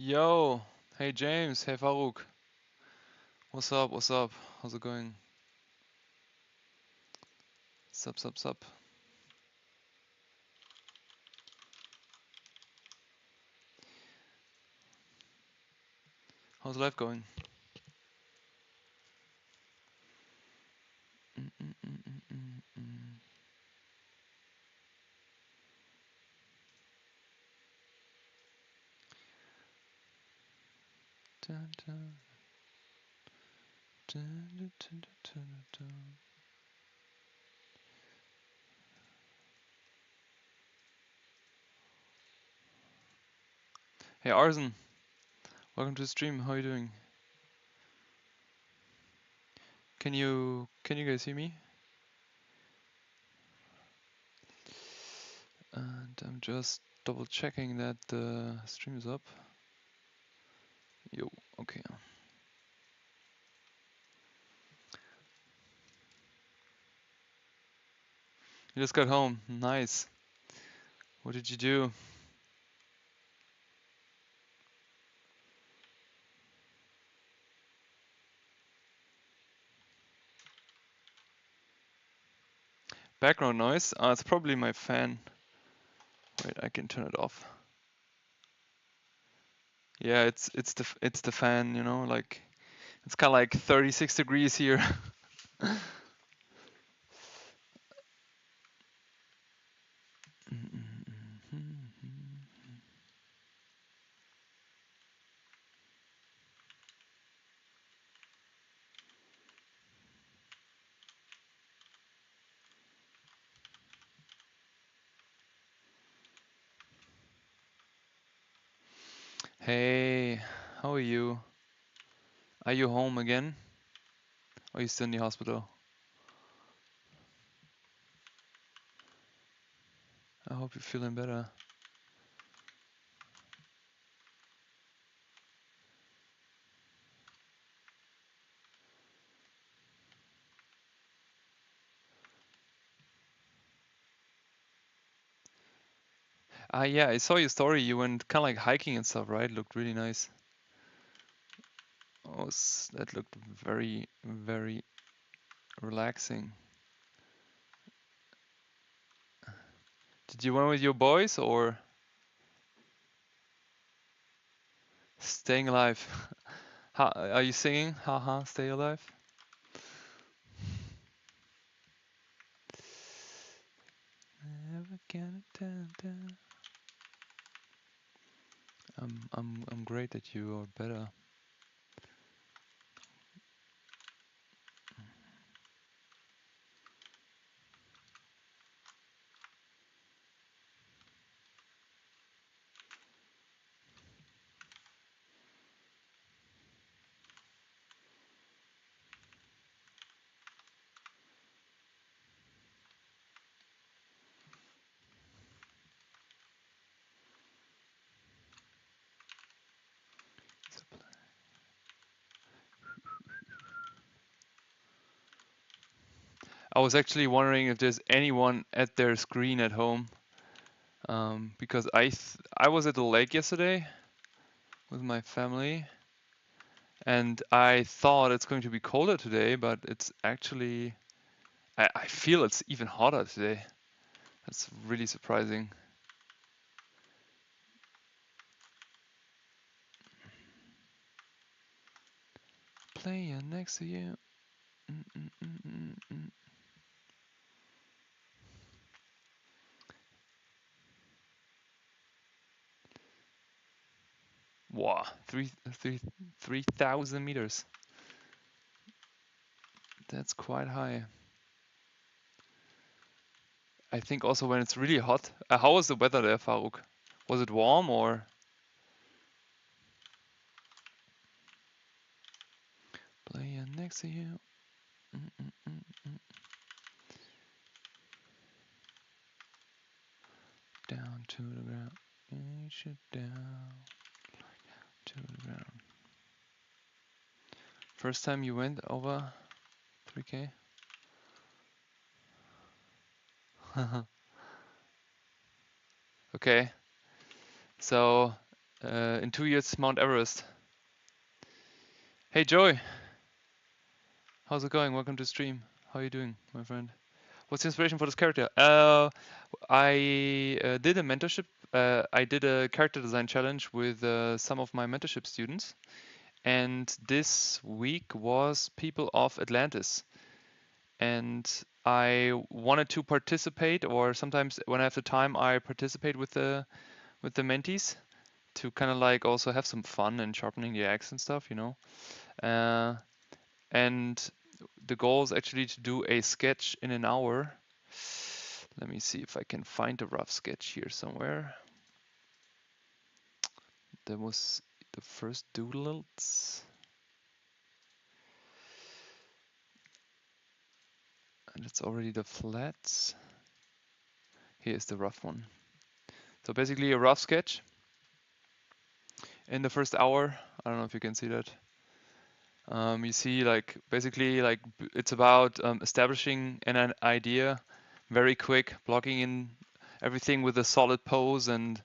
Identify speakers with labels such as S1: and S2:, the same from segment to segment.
S1: Yo, hey James, hey Farouk. What's up, what's up? How's it going? Sup, sup, sup. How's life going? Dun, dun, dun, dun, dun, dun, dun. Hey Arzen, welcome to the stream. How are you doing? Can you guys hear me? And I'm just double checking that the stream is up. Yo, okay. You just got home. Nice. What did you do? Background noise? It's probably my fan. Wait, I can turn it off. Yeah, it's the fan, you know, like it's kind of like 36 degrees here. Hey, how are you? Are you home again? Or are you still in the hospital? I hope you're feeling better. Yeah, I saw your story. You went kind of like hiking and stuff, right? Looked really nice. Oh, that looked very, very relaxing. Did you went with your boys or staying alive? Are you singing? Haha, stay alive. Never gonna turn down. I'm great that you are better. I was actually wondering if there's anyone at their screen at home, because I was at the lake yesterday with my family, and I thought it's going to be colder today, but it's actually I feel it's even hotter today. That's really surprising. Playing next to you. Wow, 3,000 meters. That's quite high. I think also when it's really hot. How was the weather there, Farouk? Was it warm or? Playing next to you. Down to the ground. Shoot down to the ground. First time you went over 3K? Okay. So, in 2 years, Mount Everest. Hey, Joey. How's it going? Welcome to stream. How are you doing, my friend? What's the inspiration for this character? I did a mentorship. I did a character design challenge with some of my mentorship students, and this week was People of Atlantis. And I wanted to participate, or sometimes when I have the time, I participate with the mentees to kind of like also have some fun and sharpening the axe and stuff, you know. And the goal is actually to do a sketch in an hour. Let me see if I can find a rough sketch here somewhere. That was the first doodles. And it's already the flats. Here's the rough one. So basically a rough sketch in the first hour. I don't know if you can see that. You see like basically like it's about establishing an idea very quick, blocking in everything with a solid pose and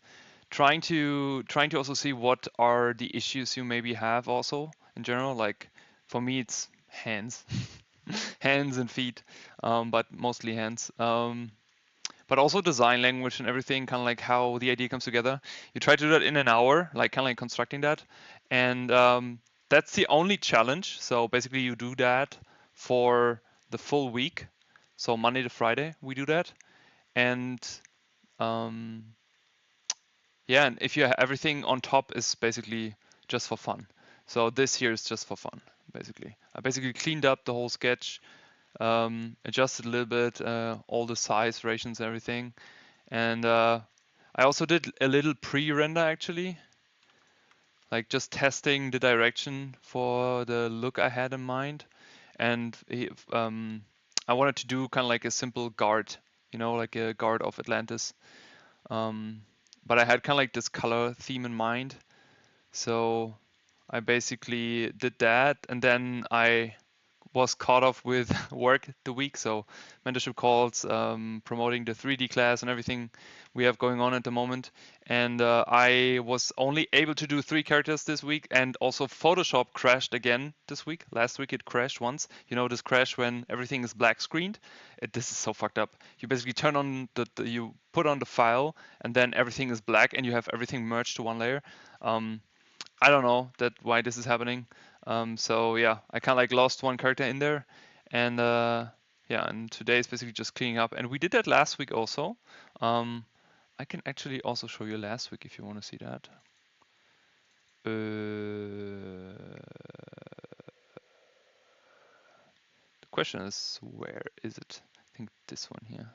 S1: trying to also see what are the issues you maybe have also in general. Like for me it's hands hands and feet, but mostly hands, but also design language and everything, kind of like how the idea comes together. You try to do that in an hour, like kind of like constructing that, and that's the only challenge. So basically you do that for the full week, so Monday to Friday we do that. And um, yeah, and if you have everything on top is basically just for fun. So this here is just for fun, basically. I basically cleaned up the whole sketch, adjusted a little bit, all the size rations, everything. And I also did a little pre-render actually, like just testing the direction for the look I had in mind. And I wanted to do kind of like a simple guard, you know, like a guard of Atlantis. Um, but I had kind of like this color theme in mind. So I basically did that, and then I was caught off with work the week. So mentorship calls, promoting the 3D class and everything we have going on at the moment. And I was only able to do 3 characters this week, and also Photoshop crashed again this week. Last week it crashed once. You know this crash when everything is black screened? This is so fucked up. You basically turn on you put on the file, and then everything is black, and you have everything merged to one layer. I don't know why this is happening. So yeah, I kind of like lost one character in there, and yeah, and today is basically just cleaning up. And we did that last week also. I can actually also show you last week if you want to see that. The question is, where is it? I think this one here.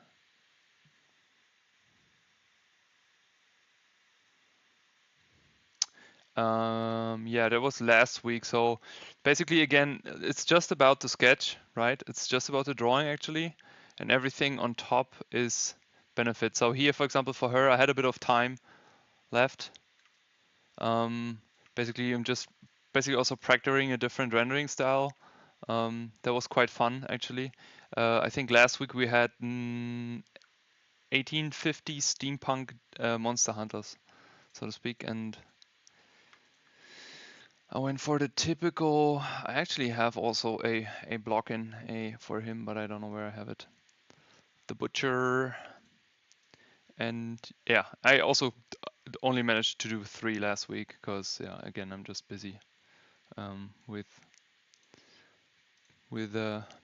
S1: Yeah, that was last week. So basically, again, it's just about the sketch, right? It's just about the drawing actually, and everything on top is benefit. So here, for example, for her, I had a bit of time left. Basically, I'm just basically also practicing a different rendering style. That was quite fun actually. I think last week we had 1850 steampunk monster hunters, so to speak, and I went for the typical. I actually have also a block in a for him, but I don't know where I have it. The butcher, and yeah, I also only managed to do 3 last week because yeah, again, I'm just busy with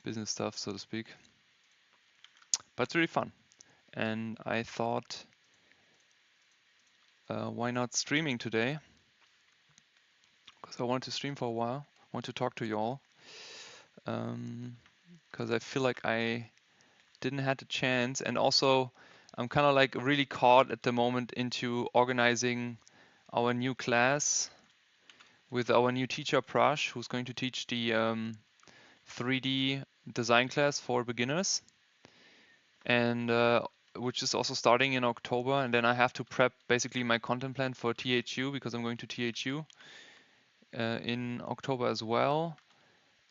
S1: business stuff, so to speak. But it's really fun, and I thought, why not streaming today? Because I want to stream for a while. I want to talk to you all. Because I feel like I didn't have the chance, and also I'm kind of like really caught at the moment into organizing our new class with our new teacher Prash, who's going to teach the 3D design class for beginners, and which is also starting in October. And then I have to prep basically my content plan for THU because I'm going to THU in October as well.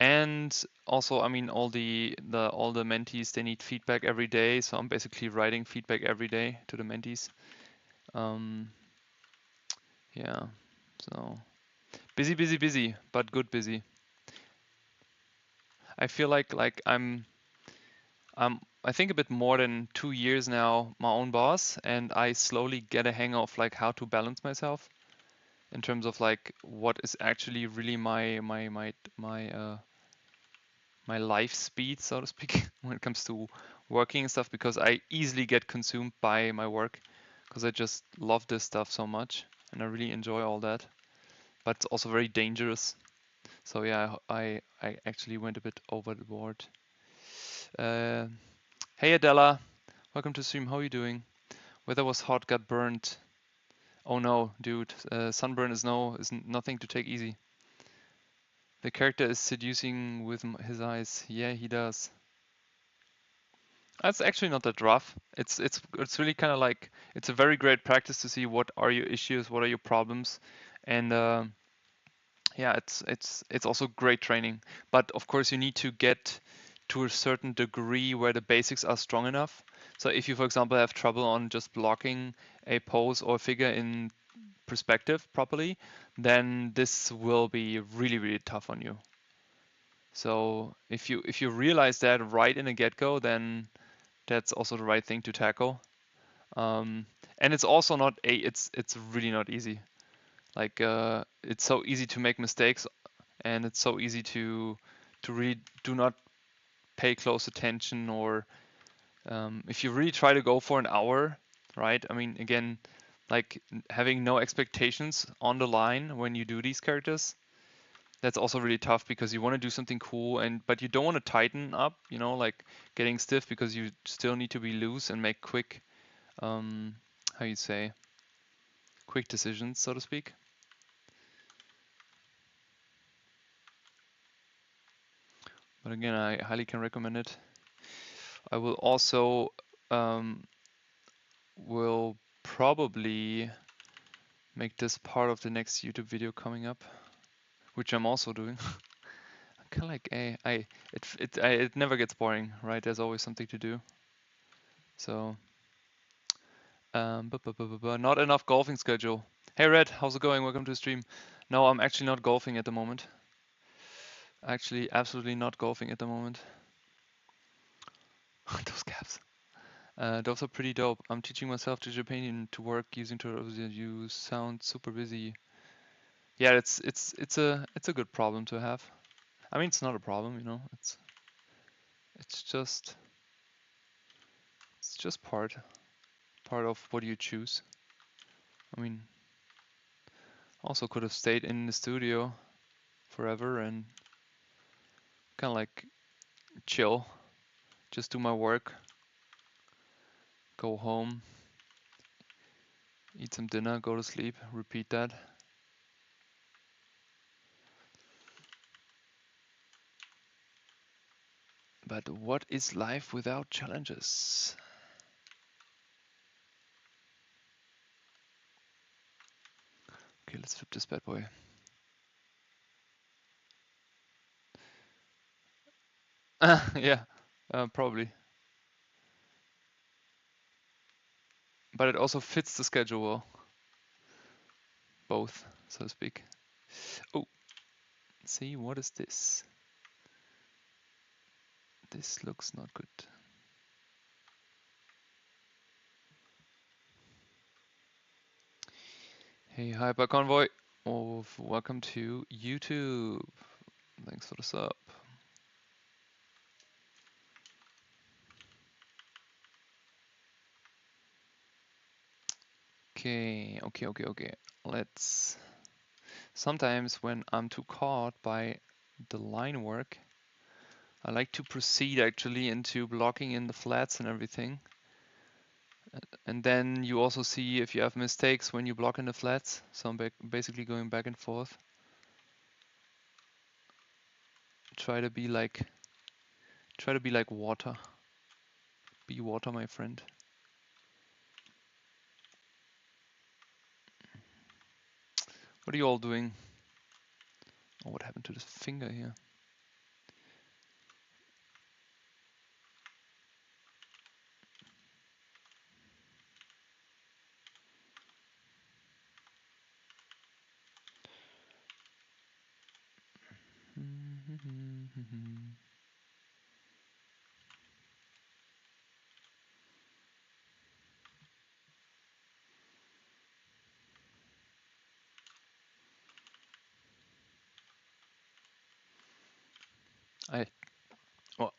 S1: And also, I mean, all the mentees, they need feedback every day, so I'm basically writing feedback every day to the mentees. Yeah, so busy, busy, busy, but good busy. I feel like I'm I think a bit more than 2 years now my own boss, and I slowly get a hang of like how to balance myself in terms of like what is actually really my life speed, so to speak, when it comes to working and stuff, because I easily get consumed by my work because I just love this stuff so much and I really enjoy all that. But it's also very dangerous. So yeah, I actually went a bit over the board. Uh, hey Adela, welcome to stream. How are you doing? Weather was hot, got burned. Oh no, dude, sunburn is nothing to take easy. The character is seducing with his eyes. Yeah, he does. That's actually not that rough. It's really kind of like it's a very great practice to see what are your issues, what are your problems, and yeah, it's also great training. But of course, you need to get to a certain degree where the basics are strong enough. So if you, for example, have trouble on just blocking a pose or figure in perspective properly, then this will be really, really tough on you. So if you realize that right in the get-go, then that's also the right thing to tackle. And it's also not it's really not easy. Like it's so easy to make mistakes, and it's so easy to really do not pay close attention, or if you really try to go for an hour, right? I mean, again, like having no expectations on the line when you do these characters, that's also really tough because you want to do something cool, and but you don't want to tighten up, like getting stiff, because you still need to be loose and make quick, how you say, quick decisions, so to speak. But again, I highly can recommend it. I will also will probably make this part of the next YouTube video coming up, which I'm also doing. I'm kind of like it never gets boring, right? There's always something to do. So not enough golfing schedule. Hey Red, how's it going? Welcome to the stream. No, I'm actually not golfing at the moment. Actually, absolutely not golfing at the moment. Those caps. Those are pretty dope. I'm teaching myself to Japan to work using tools. You sound super busy. Yeah, it's a good problem to have. I mean, it's not a problem, It's just it's just part of what you choose. I mean, also could have stayed in the studio forever and kind of like chill, just do my work, go home, eat some dinner, go to sleep, repeat that. But what is life without challenges? Okay, let's flip this bad boy. Yeah, probably. But it also fits the schedule well, both, so to speak. Oh, See, what is this? This looks not good. Hey, Hyper Convoy. Oh, welcome to YouTube. Thanks for the sub. Okay. Let's. Sometimes when I'm too caught by the line work, I like to proceed actually into blocking in the flats and everything. And then you also see if you have mistakes when you block in the flats. So I'm basically going back and forth. Try to be like water. Be water, my friend. What are you all doing? Oh, what happened to this finger here? I well,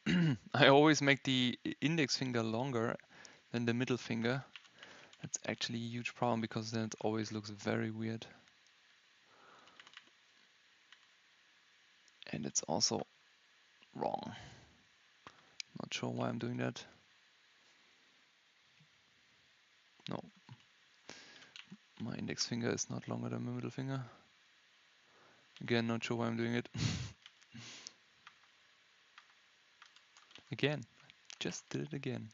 S1: I always make the index finger longer than the middle finger. That's actually a huge problem because then it always looks very weird. And it's also wrong. Not sure why I'm doing that. No. My index finger is not longer than my middle finger. Again, not sure why I'm doing it. Again. Just did it again.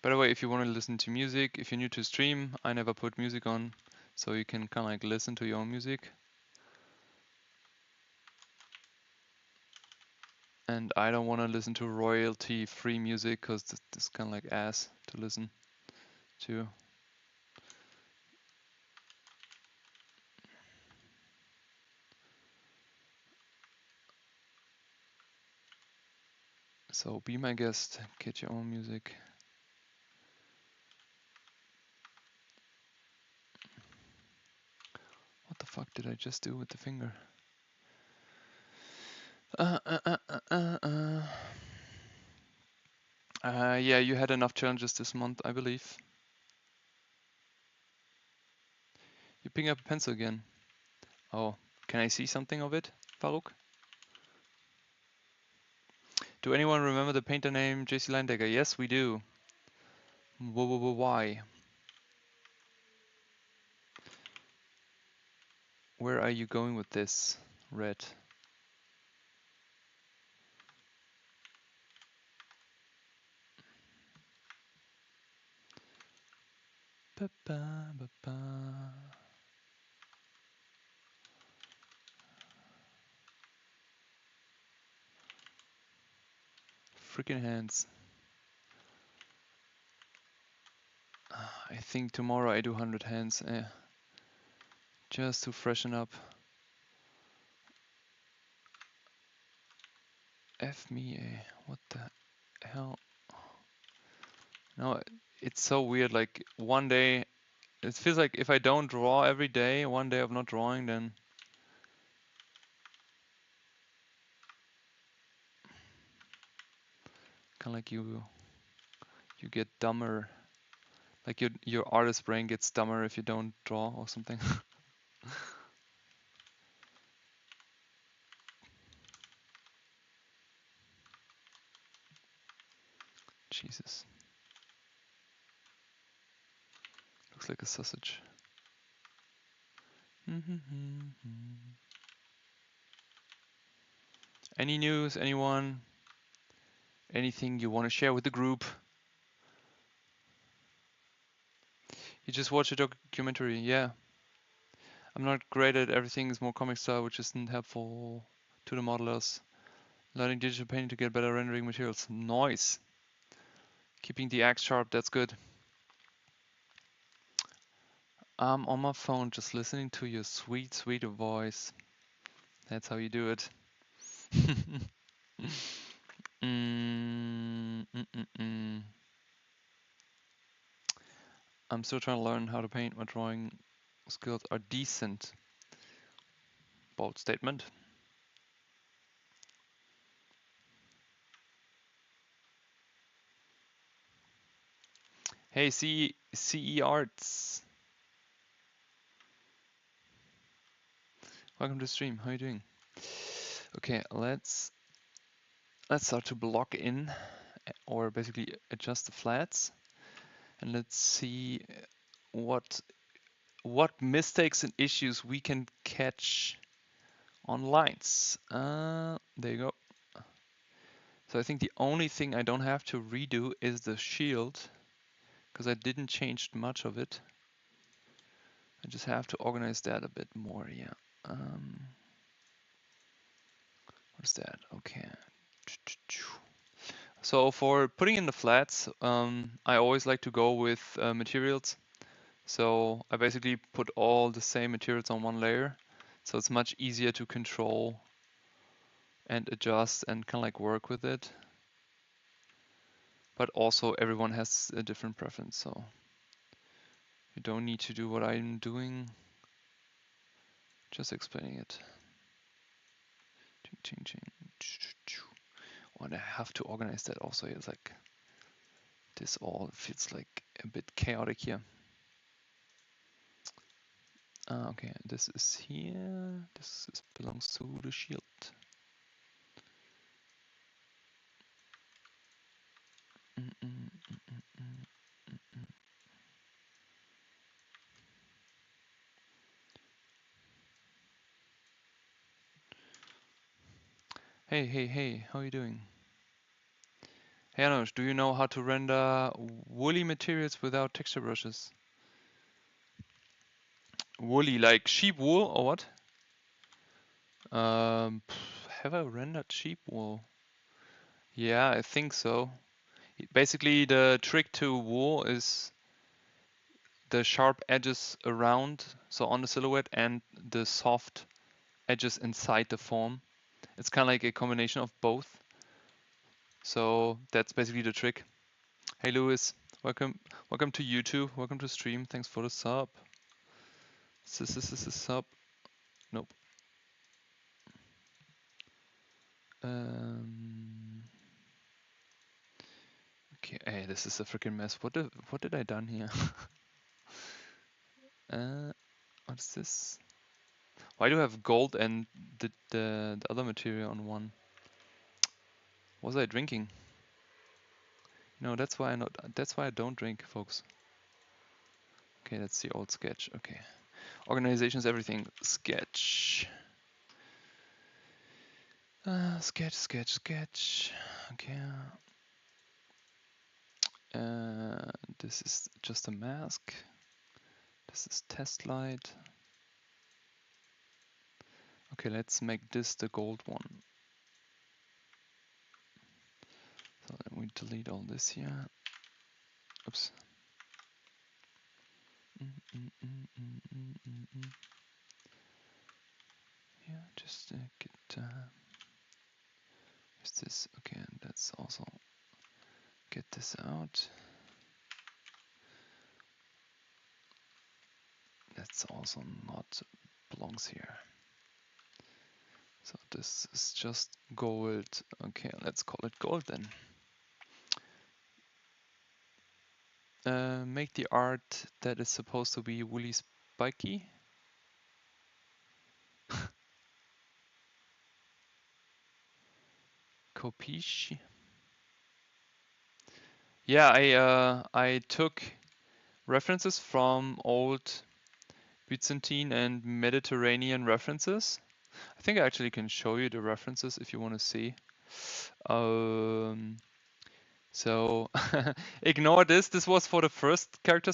S1: By the way, if you want to listen to music, if you're new to stream, I never put music on, so you can kind of like listen to your own music. And I don't want to listen to royalty-free music because this is kind of like ass to listen to. So be my guest, get your own music. What the fuck did I just do with the finger? Yeah, you had enough challenges this month, I believe. You pick up a pencil again. Oh, can I see something of it, Farouk? Do anyone remember the painter name JC Leindecker? Yes, we do. Why? Where are you going with this, Red? Freaking hands. I think tomorrow I do 100 hands. Just to freshen up. F me, what the hell? No, it's so weird. Like one day, it feels like if I don't draw every day, one day of not drawing, then kind of like you get dumber. Like your artist brain gets dumber if you don't draw or something. Jesus. Looks like a sausage. Any news? Anyone? Anything you want to share with the group? You just watched a documentary, yeah. I'm not great at everything, it's more comic style, which isn't helpful to the modelers. Learning digital painting to get better rendering materials. Nice. Keeping the axe sharp, that's good. I'm on my phone just listening to your sweet, sweet voice. That's how you do it. I'm still trying to learn how to paint. My drawing skills are decent. Bold statement. Hey, CE Arts. Welcome to the stream. How are you doing? Okay, let's start to block in, or basically adjust the flats, and let's see what mistakes and issues we can catch on lines. There you go. So I think the only thing I don't have to redo is the shield, because I didn't change much of it. I just have to organize that a bit more, yeah. What's that? Okay. So for putting in the flats, I always like to go with materials. So I basically put all the same materials on one layer. So it's much easier to control and adjust and kind of like work with it. But also everyone has a different preference, so you don't need to do what I'm doing, just explaining it. Oh, and I have to organize that also. It's like this all feels like a bit chaotic here. Okay, this is here. This belongs to the shield. Hey, hey, hey, how are you doing? Hey Janusz, do you know how to render woolly materials without texture brushes? Woolly, like sheep wool or what? Have I rendered sheep wool? Yeah, I think so. Basically, the trick to wool is the sharp edges around, so on the silhouette, and the soft edges inside the form. It's kind of like a combination of both. So that's basically the trick. Hey Lewis, welcome to YouTube. Welcome to stream. Thanks for the sub. Sub. Nope. Okay, hey, this is a freaking mess. What did I done here? What's this? Why do I have gold and the other material on one? Was I drinking? No, that's why I don't drink, folks. Okay, that's the old sketch. Okay. Organization is everything. Sketch. Sketch. Okay. This is just a mask. This is test light. Okay, let's make this the gold one. So then we delete all this here. Oops. Yeah, just get. Is this okay? And let's also get this out. That's also not belongs here. So this is just gold. Okay, let's call it gold then. Make the art that is supposed to be woolly spiky. Kopish. Yeah, I took references from old Byzantine and Mediterranean references. I think I actually can show you the references if you want to see. So ignore this. This was for the first character,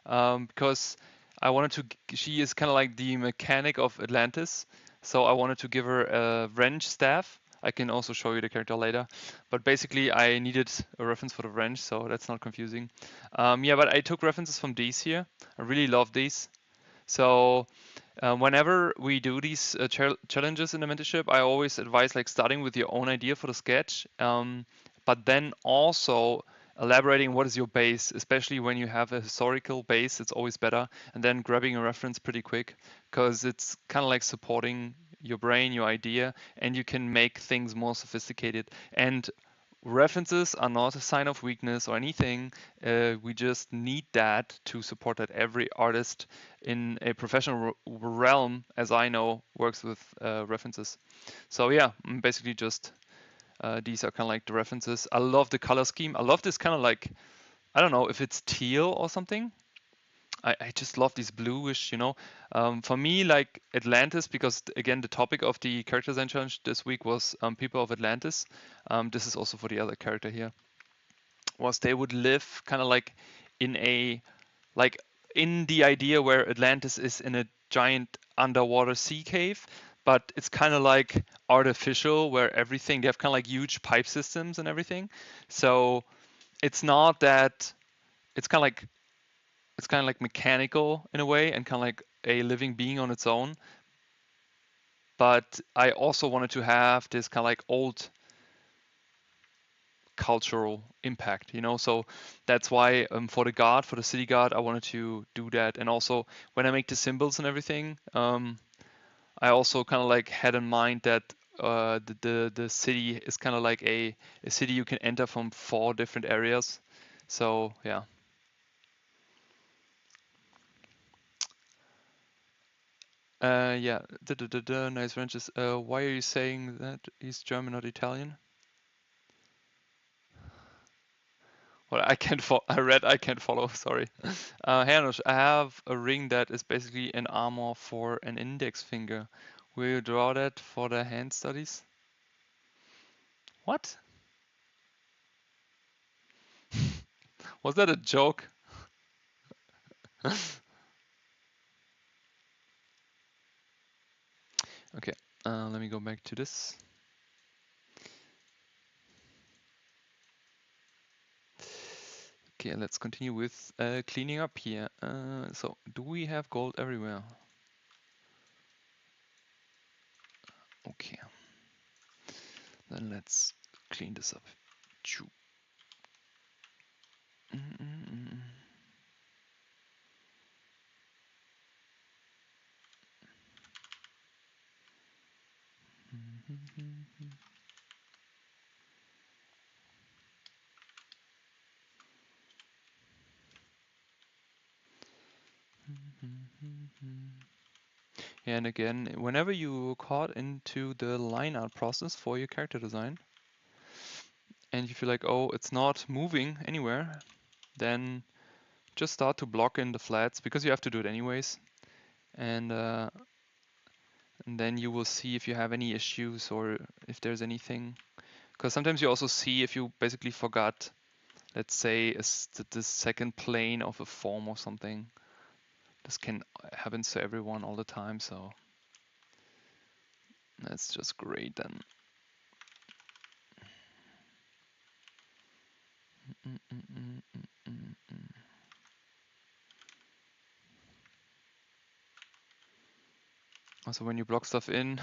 S1: because I wanted to. She is kind of like the mechanic of Atlantis, so I wanted to give her a wrench staff. I can also show you the character later. But basically, I needed a reference for the wrench, so that's not confusing. Yeah, but I took references from these here. I really love these. So whenever we do these challenges in the mentorship, I always advise like starting with your own idea for the sketch, but then also elaborating what is your base, especially when you have a historical base, it's always better, and then grabbing a reference pretty quick, because it's kind of like supporting your brain, your idea, and you can make things more sophisticated. And references are not a sign of weakness or anything. We just need that to support that. Every artist in a professional realm, as I know, works with references. So yeah, basically just these are kind of like the references. I love the color scheme. I love this kind of like, I don't know if it's teal or something. I just love these bluish, for me, like Atlantis, because again, the topic of the character design challenge this week was people of Atlantis. This is also for the other character here, was they would live kind of like in a, like in the idea where Atlantis is in a giant underwater sea cave, but it's kind of like artificial, where everything, they have kind of like huge pipe systems and everything. So it's not that, it's kind of like, it's kind of like mechanical in a way and kind of like a living being on its own. But I also wanted to have this kind of like old cultural impact, so that's why for the god, for the city god, I wanted to do that. And also when I make the symbols and everything, I also kind of like had in mind that the city is kind of like a city you can enter from 4 different areas. So yeah. Yeah, nice wrenches. Why are you saying that he's German, not Italian? Well, I can't I read I can't follow, sorry. Janusz, I have a ring that is basically an armor for an index finger. Will you draw that for the hand studies? What? Was that a joke? Okay, let me go back to this. Okay, let's continue with cleaning up here. So, do we have gold everywhere? Okay, then let's clean this up. Choo. And again, whenever you caught into the line art process for your character design, and you feel like, oh, it's not moving anywhere, then just start to block in the flats, because you have to do it anyways. And then you will see if you have any issues or if there's anything. Because sometimes you also see if you basically forgot, let's say, the second plane of a form or something. This can happen to everyone all the time, so that's just great then. Also, when you block stuff in,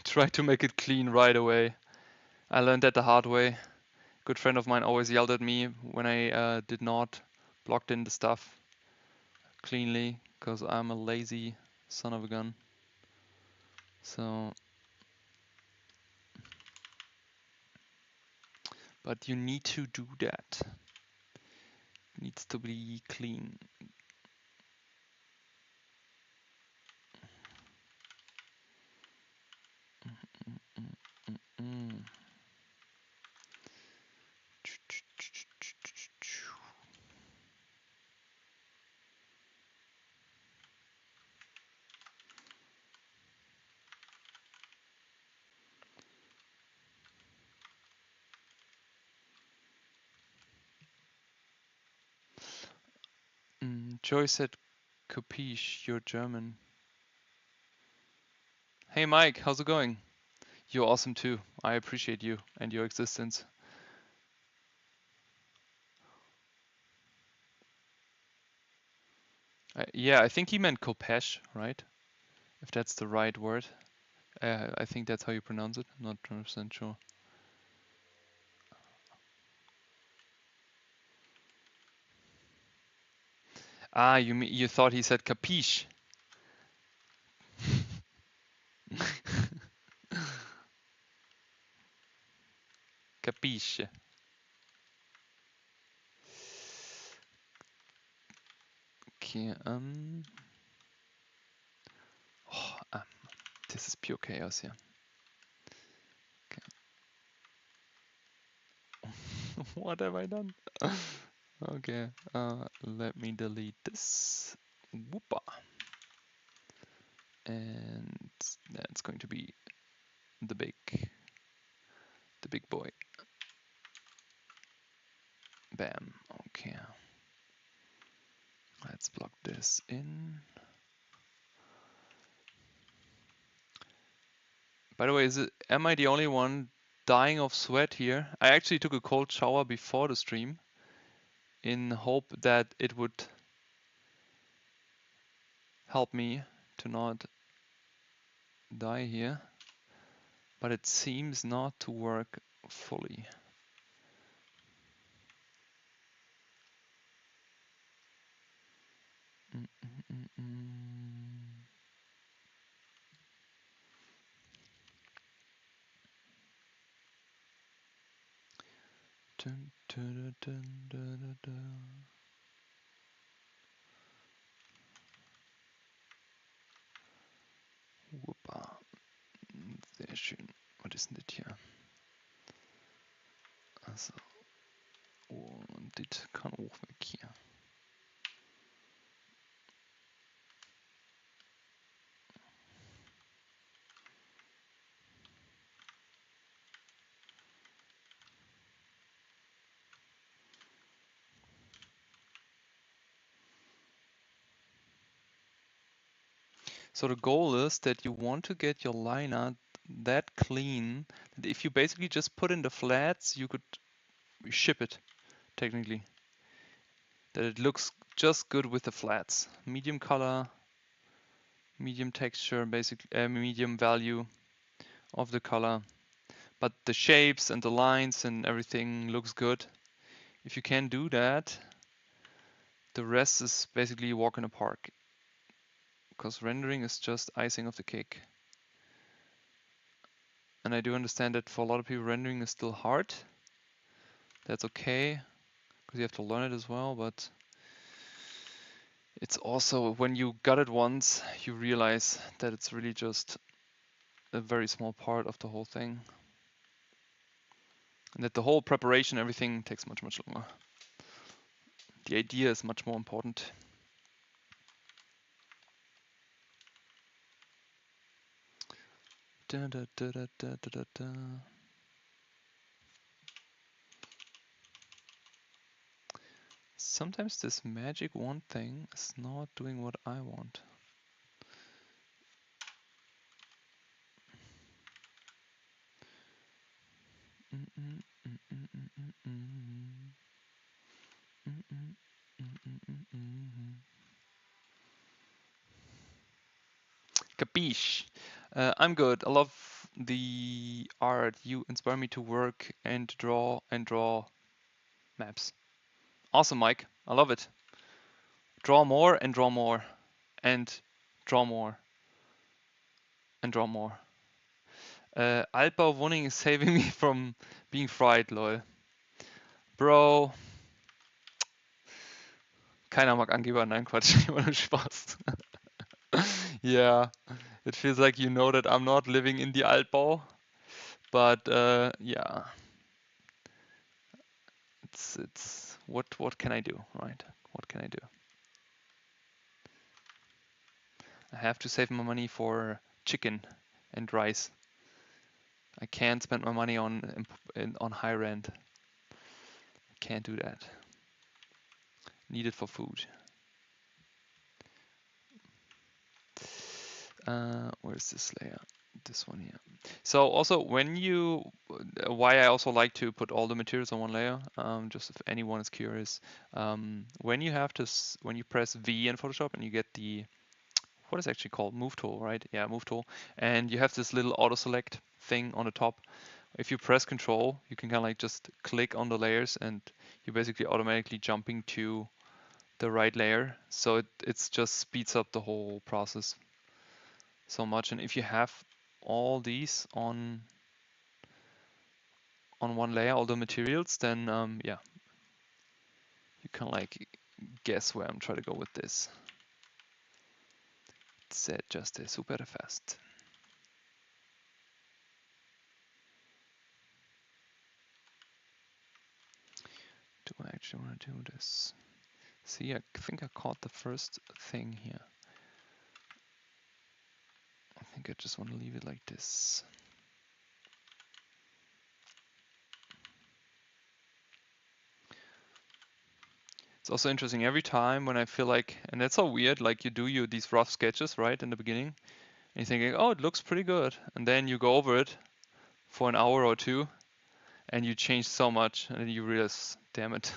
S1: try to make it clean right away. I learned that the hard way. A good friend of mine always yelled at me when I did not blocked in the stuff cleanly, because I'm a lazy son of a gun. So, but you need to do that. It needs to be clean. Joy said, "Capiche, you're German." Hey Mike, how's it going? You're awesome too. I appreciate you and your existence. Yeah, I think he meant Kopesh, right? If that's the right word. I think that's how you pronounce it. I'm not 100% sure. Ah, you thought he said capiche. Capisce. Okay, oh, this is pure chaos here. Okay. What have I done? Okay, let me delete this. Whoopa. And that's going to be the big boy. Bam. Okay. Let's plug this in. By the way, am I the only one dying of sweat here? I actually took a cold shower before the stream in hope that it would help me to not die here, but it seems not to work fully. Dun, dun, dun, dun, dun, dun. Wuppa. Sehr schön. Was ist denn das hier? Also, und das kann auch weg hier. So the goal is that you want to get your liner that clean that if you basically just put in the flats, you could ship it, technically. That it looks just good with the flats. Medium color, medium texture, basically medium value of the color. But the shapes and the lines and everything looks good. If you can do that, the rest is basically a walk in the park. Because rendering is just icing of the cake. And I do understand that for a lot of people rendering is still hard. That's okay, because you have to learn it as well, but it's also, when you got it once, you realize that it's really just a very small part of the whole thing. And that the whole preparation, everything takes much, much longer. The idea is much more important. Da, da, da, da, da, da, da. Sometimes this magic wand thing is not doing what I want. Capiche. I'm good. I love the art. You inspire me to work and draw maps. Awesome, Mike. I love it. Draw more and draw more and draw more and draw more. Altbau Wohning is saving me from being fried, lol. Bro. Keiner mag Angeber. Nein, Quatsch. Immer nur Spaß. Yeah. It feels like you know that I'm not living in the Altbau. But yeah. It's what can I do, right? What can I do? I have to save my money for chicken and rice. I can't spend my money on high rent. Can't do that. Need it for food. Where's this layer? this one here. So also when you, why I also like to put all the materials on one layer, just if anyone is curious, when you have to, when you press V in Photoshop and you get the, what is actually called move tool, right? Yeah, move tool, and you have this little auto select thing on the top. If you press Control, you can kind of like just click on the layers, and you're basically automatically jumping to the right layer. So it's just speeds up the whole process so much. And if you have all these on one layer, all the materials, then yeah, you can like guess where I'm trying to go with this. It's just super fast. Do I actually want to do this? See, I think I caught the first thing here. I think I just want to leave it like this. It's also interesting every time when I feel like, and that's so weird, like you do these rough sketches, right, in the beginning, and you're thinking, oh, it looks pretty good. And then you go over it for an hour or two, and you change so much, and then you realize, damn it,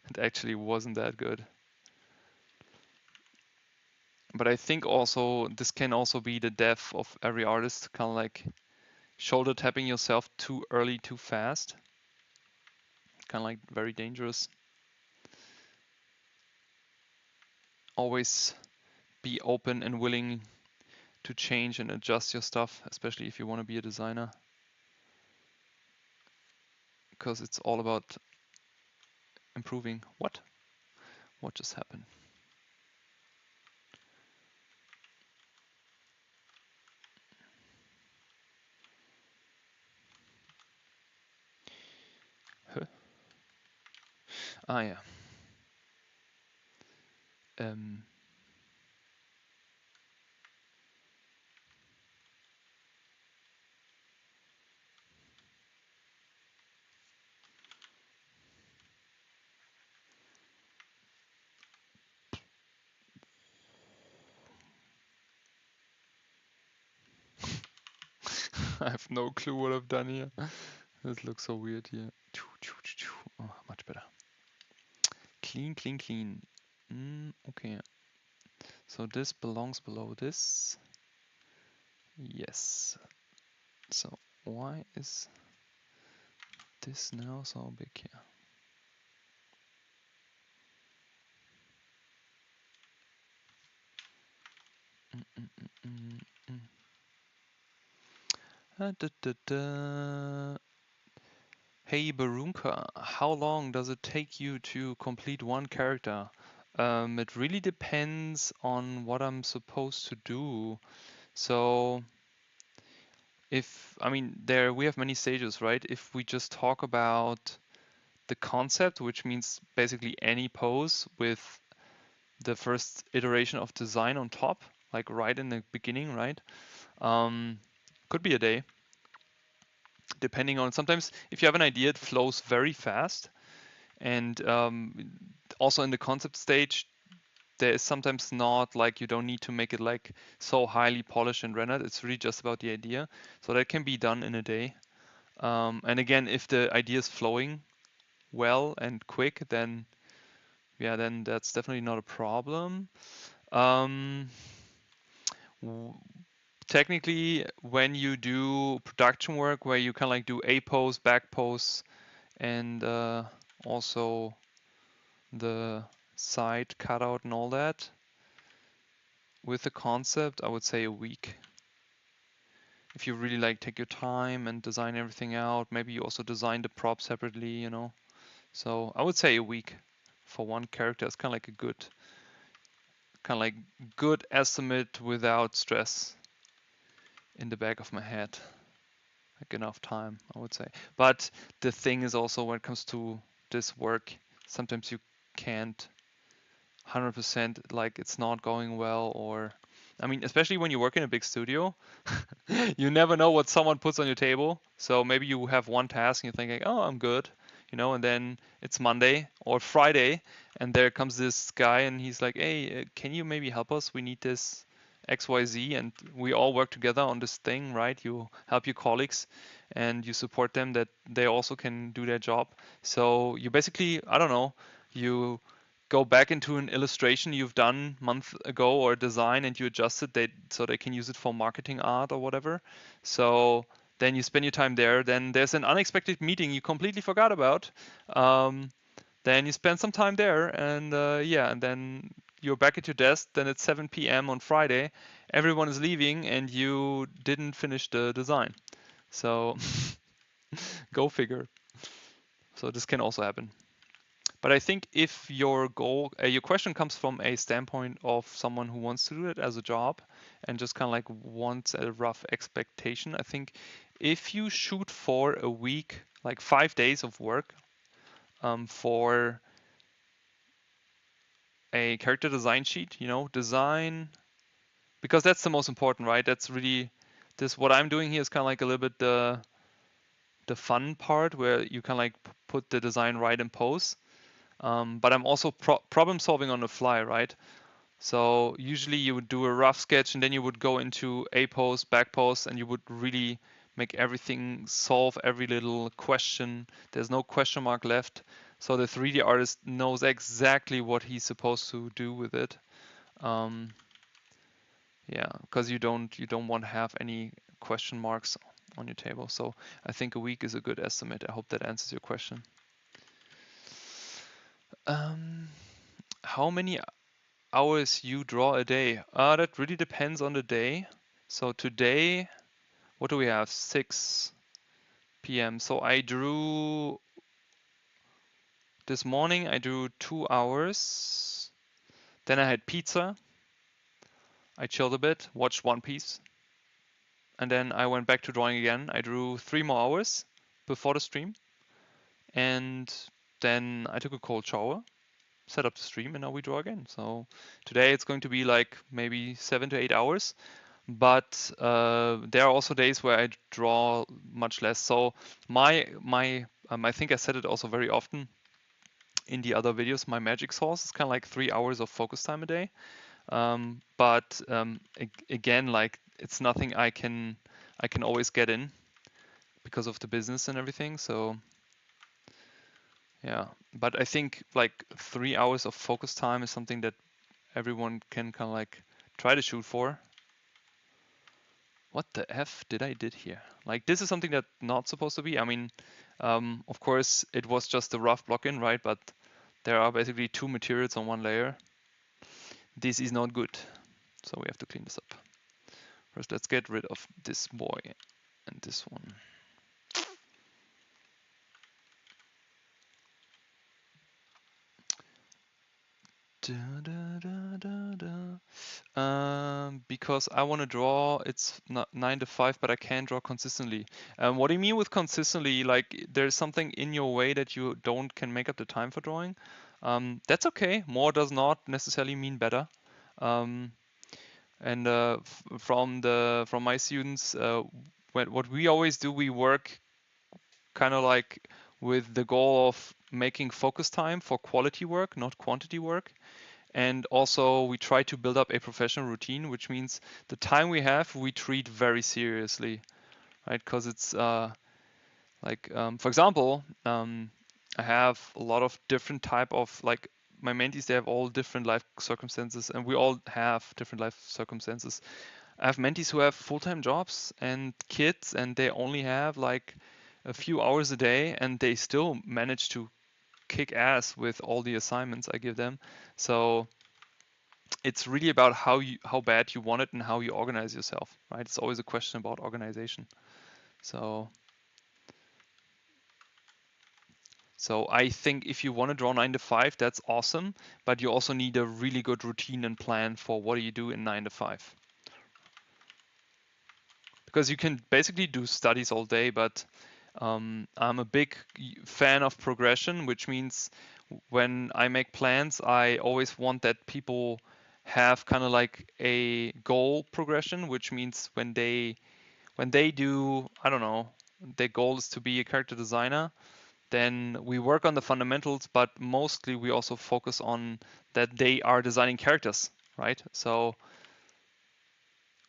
S1: it actually wasn't that good. But I think also this can also be the death of every artist, kind of like shoulder tapping yourself too early, too fast. Kind of like very dangerous. Always be open and willing to change and adjust your stuff, especially if you want to be a designer. Because it's all about improving. What? What just happened? Huh? Ah, yeah. I have no clue what I've done here. This looks so weird here. Oh, much better. Clean, clean, clean. Okay. So this belongs below this. Yes. So why is this now so big here? Hey Barunka, how long does it take you to complete one character? It really depends on what I'm supposed to do. So I mean, we have many stages, right? If we just talk about the concept, which means basically any pose with the first iteration of design on top, like right in the beginning, right? Could be a day, depending on, sometimes if you have an idea, it flows very fast. And also in the concept stage, there is sometimes not like, you don't need to make it like so highly polished and rendered. It's really just about the idea. So that can be done in a day. And again, if the idea is flowing well and quick, then yeah, then that's definitely not a problem. Technically, when you do production work where you kind of like do A pose, back pose, and also the side cutout and all that, with the concept, I would say a week. If you really like take your time and design everything out, maybe you also design the prop separately, you know. So I would say a week for one character. It's kind of like a good estimate without stress in the back of my head. Like enough time, I would say. But the thing is also, when it comes to this work, sometimes you can't 100%, like it's not going well, or I mean, especially when you work in a big studio, you never know what someone puts on your table. So maybe you have one task and you're thinking, oh, I'm good, you know, and then it's Monday or Friday, and there comes this guy and he's like, hey, can you maybe help us? We need this. XYZ, and we all work together on this thing, right? You help your colleagues and you support them that they also can do their job. So you basically, I don't know, you go back into an illustration you've done month ago or a design and you adjust it so they can use it for marketing art or whatever. So then you spend your time there. Then there's an unexpected meeting you completely forgot about. Then you spend some time there, and yeah, and then you're back at your desk. Then it's 7 p.m. on Friday. Everyone is leaving, and you didn't finish the design. So go figure. So this can also happen. But I think if your goal, your question comes from a standpoint of someone who wants to do it as a job and just kind of like wants a rough expectation, I think if you shoot for a week, like 5 days of work for a character design sheet, design, because that's the most important, right? That's really this. What I'm doing here is kind of like a little bit the fun part where you kind of like put the design right in pose. But I'm also problem solving on the fly, right? So usually you would do a rough sketch and then you would go into A pose, back pose, and you would really make everything solve every little question. There's no question mark left. So the 3D artist knows exactly what he's supposed to do with it. Yeah, because you don't want to have any question marks on your table. So I think a week is a good estimate. I hope that answers your question. How many hours you draw a day? That really depends on the day. So today, what do we have? 6 p.m. So I drew this morning. I drew 2 hours. Then I had pizza. I chilled a bit, watched One Piece, and then I went back to drawing again. I drew 3 more hours before the stream, and then I took a cold shower, set up the stream, and now we draw again. So today it's going to be like maybe 7 to 8 hours. But there are also days where I draw much less. So I think I said it also very often in the other videos. My magic source is kind of like 3 hours of focus time a day. But again, like it's nothing I can always get in because of the business and everything. So yeah, but I think like 3 hours of focus time is something that everyone can kind of like try to shoot for. What the F did I did here? Like this is something that's not supposed to be. I mean, of course it was just a rough block-in, right? But there are basically 2 materials on 1 layer. This is not good. So we have to clean this up. First, let's get rid of this boy and this one. Because I want to draw, it's not 9 to 5, but I can draw consistently. What do you mean with consistently? Like there's something in your way that you can make up the time for drawing. That's okay. More does not necessarily mean better. And from my students, what we always do, we work kind of like with the goal of making focus time for quality work, not quantity work. And also we try to build up a professional routine, which means the time we have, we treat very seriously, right? Because it's like, for example, I have a lot of different type of like my mentees, they have all different life circumstances and we all have different life circumstances. I have mentees who have full-time jobs and kids and they only have like a few hours a day and they still manage to kick ass with all the assignments I give them. So it's really about how bad you want it and how you organize yourself, right? It's always a question about organization. So I think if you want to draw 9 to 5, that's awesome, but you also need a really good routine and plan for what do you do in 9 to 5. Because you can basically do studies all day, but I'm a big fan of progression, which means when I make plans, I always want that people have kind of like a goal progression, which means when they do, I don't know, their goal is to be a character designer, then we work on the fundamentals, but mostly we also focus on that they are designing characters, right? So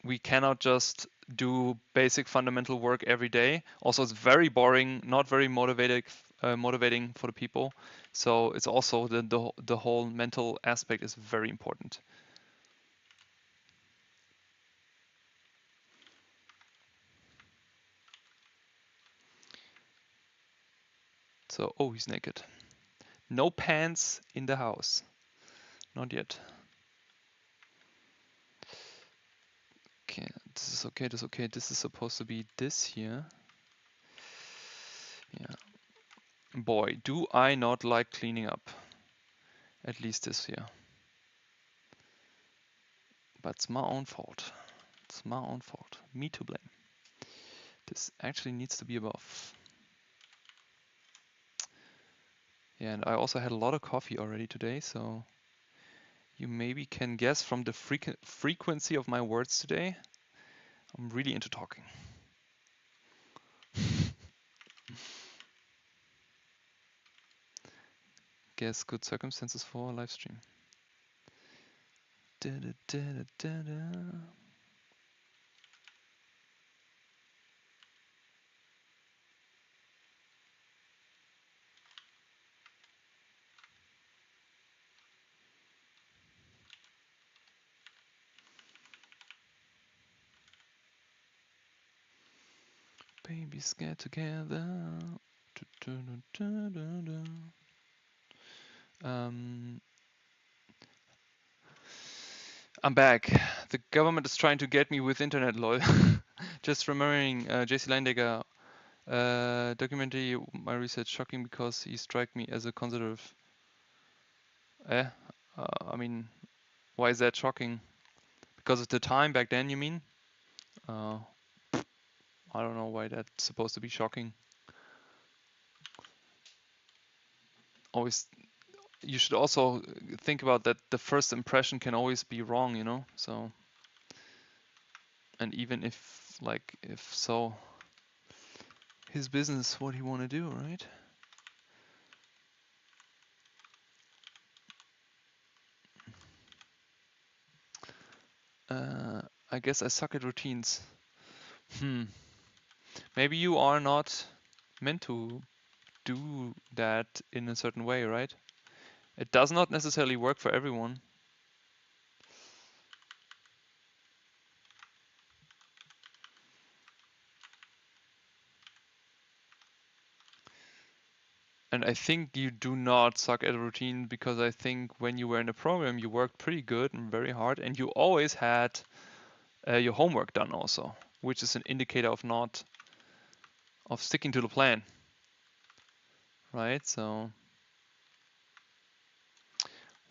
S1: we cannot just do basic fundamental work every day. Also, it's very boring, not very motivating for the people. So it's also the whole mental aspect is very important. So, oh, he's naked. No pants in the house. Not yet. Okay, this is okay, this is okay. This is supposed to be this here. Yeah. Boy, do I not like cleaning up. At least this here. But it's my own fault. It's my own fault. Me to blame. This actually needs to be above. Yeah, and I also had a lot of coffee already today, so you maybe can guess from the frequency of my words today, I'm really into talking. Guess good circumstances for a live stream. Da, da, da, da, da. Babies get together. I'm back. The government is trying to get me with internet, lol. Just remembering JC Leindecker documentary, my research shocking because he struck me as a conservative. I mean, why is that shocking? Because of the time back then, you mean? Uh, I don't know why that's supposed to be shocking. Always, you should also think about that the first impression can always be wrong, you know? So, and even if so, his business, what he want to do, right? I guess I suck at routines. Maybe you are not meant to do that in a certain way, right? It does not necessarily work for everyone. And I think you do not suck at a routine because I think when you were in a program, you worked pretty good and very hard, and you always had your homework done also, which is an indicator of sticking to the plan, right? So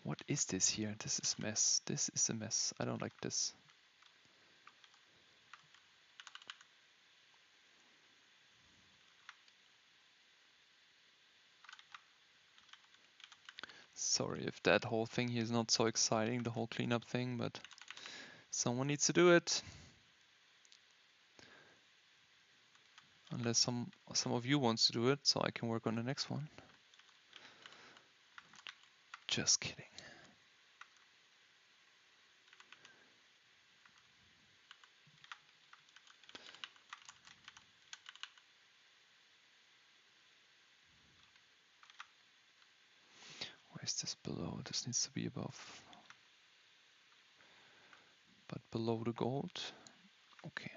S1: what is this here? This is mess. This is a mess. I don't like this. Sorry if that whole thing here is not so exciting, the whole cleanup thing, but someone needs to do it. Unless some of you wants to do it, so I can work on the next one. Just kidding. Why is this below? This needs to be above. But below the gold? Okay.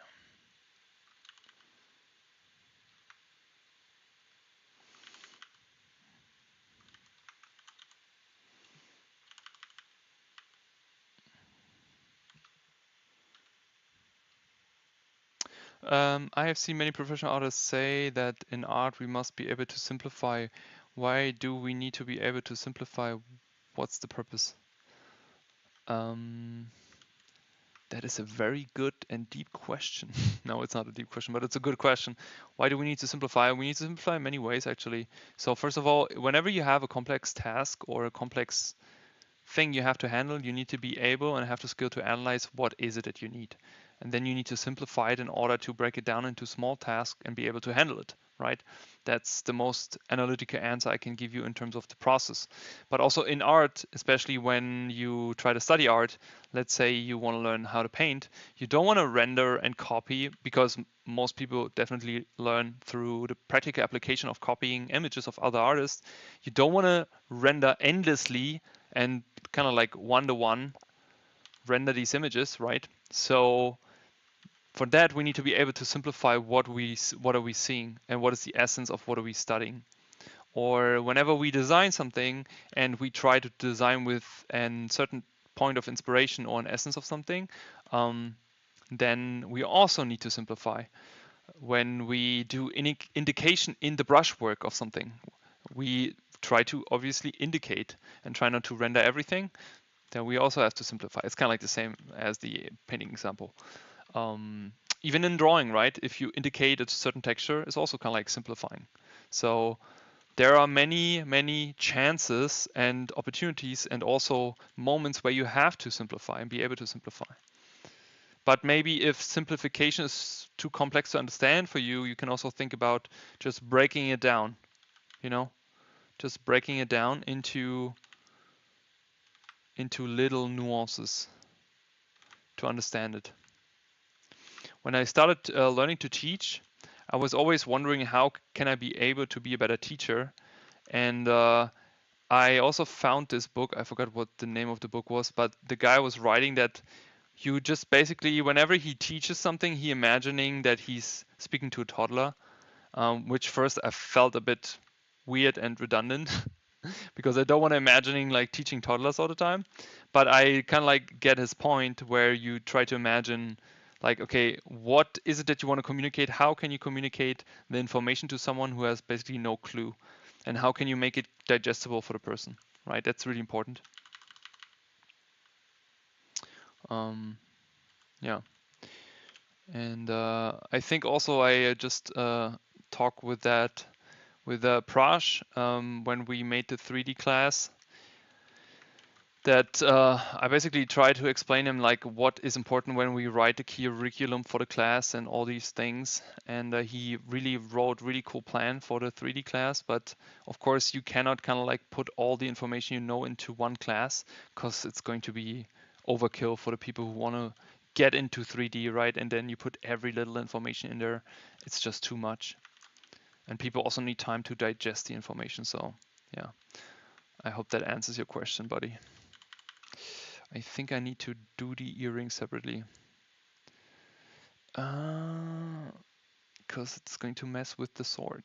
S1: I have seen many professional artists say that in art we must be able to simplify. Why do we need to be able to simplify? What's the purpose? That is a very good and deep question. No, it's not a deep question, but it's a good question. Why do we need to simplify? We need to simplify in many ways, actually. So first of all, whenever you have a complex task or a complex thing you have to handle, you need to be able and have the skill to analyze what is it that you need. And then you need to simplify it in order to break it down into small tasks and be able to handle it, right? That's the most analytical answer I can give you in terms of the process. But also in art, especially when you try to study art, let's say you want to learn how to paint, you don't want to render and copy, because most people definitely learn through the practical application of copying images of other artists. You don't want to render endlessly and kind of like one-to-one render these images, right? So for that, we need to be able to simplify what are we seeing and what is the essence of what are we studying. Or whenever we design something and we try to design with a certain point of inspiration or an essence of something, then we also need to simplify. When we do indication in the brushwork of something, we try to obviously indicate and try not to render everything. Then we also have to simplify. It's kind of like the same as the painting example. Even in drawing, right? If you indicate a certain texture, it's also kind of like simplifying. So there are many chances and opportunities and also moments where you have to simplify and be able to simplify. But maybe if simplification is too complex to understand for you, you can also think about just breaking it down, you know, just breaking it down into little nuances to understand it. When I started learning to teach, I was always wondering how can I be able to be a better teacher. And I also found this book. I forgot what the name of the book was, but the guy was writing that you just basically, whenever he teaches something, he imagining that he's speaking to a toddler, which first I felt a bit weird and redundant because I don't want to imagining like teaching toddlers all the time. But I kind of like get his point where you try to imagine like, okay, what is it that you want to communicate? How can you communicate the information to someone who has basically no clue? And how can you make it digestible for the person, right? That's really important. Yeah. And I think also I just talked with that with Prash when we made the 3D class, that I basically try to explain him like what is important when we write the curriculum for the class and all these things. And he really wrote really cool plan for the 3D class. But of course, you cannot kind of like put all the information you know into one class, because it's going to be overkill for the people who want to get into 3D, right? And then you put every little information in there. It's just too much. And people also need time to digest the information. So yeah, I hope that answers your question, buddy. I think I need to do the earring separately. Because it's going to mess with the sword.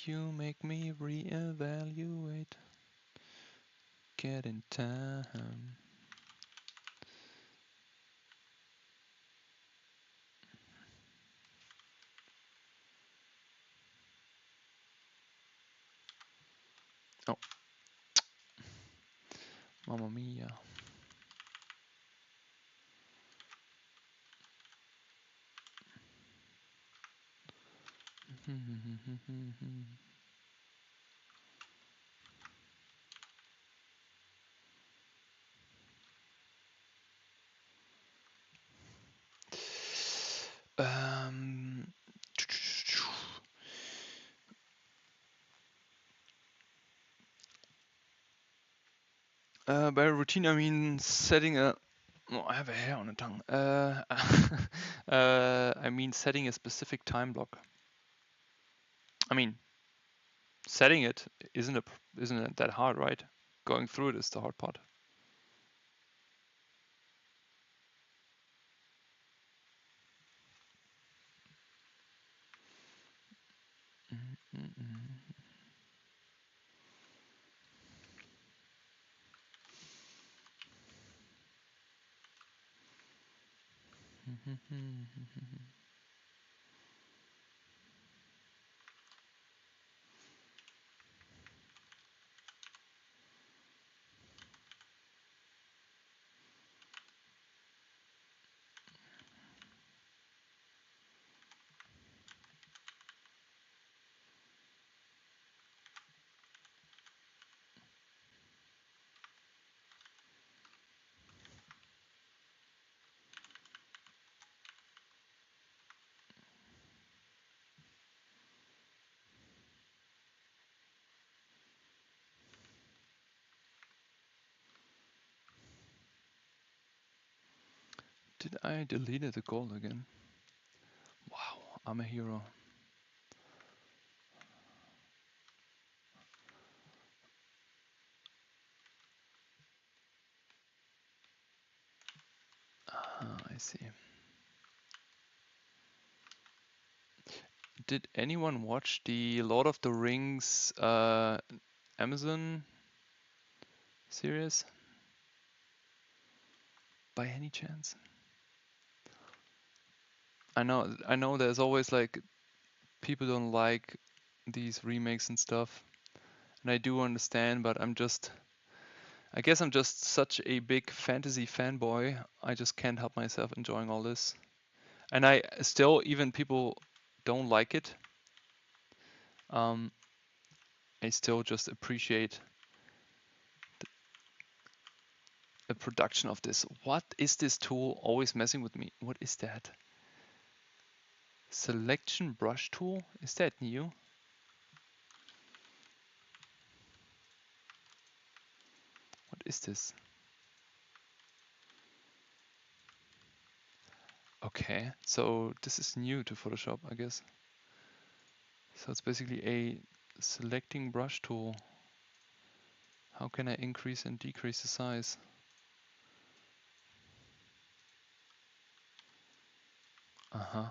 S1: You make me reevaluate. Get in time. Oh. Mamma mia. By routine, I mean setting a. Oh, I have a hair on the tongue. I mean setting a specific time block. I mean, setting it isn't it that hard, right? Going through it is the hard part. Did I delete the gold again? Wow, I'm a hero. Ah, I see. Did anyone watch the Lord of the Rings Amazon series? By any chance? I know there's always like people don't like these remakes and stuff. And I do understand, but I guess I'm just such a big fantasy fanboy. I just can't help myself enjoying all this. And I still, even people don't like it, I still just appreciate the production of this. What is this tool always messing with me? What is that? Selection brush tool? Is that new? What is this? Okay, so this is new to Photoshop, I guess. So it's basically a selecting brush tool. How can I increase and decrease the size? Uh-huh,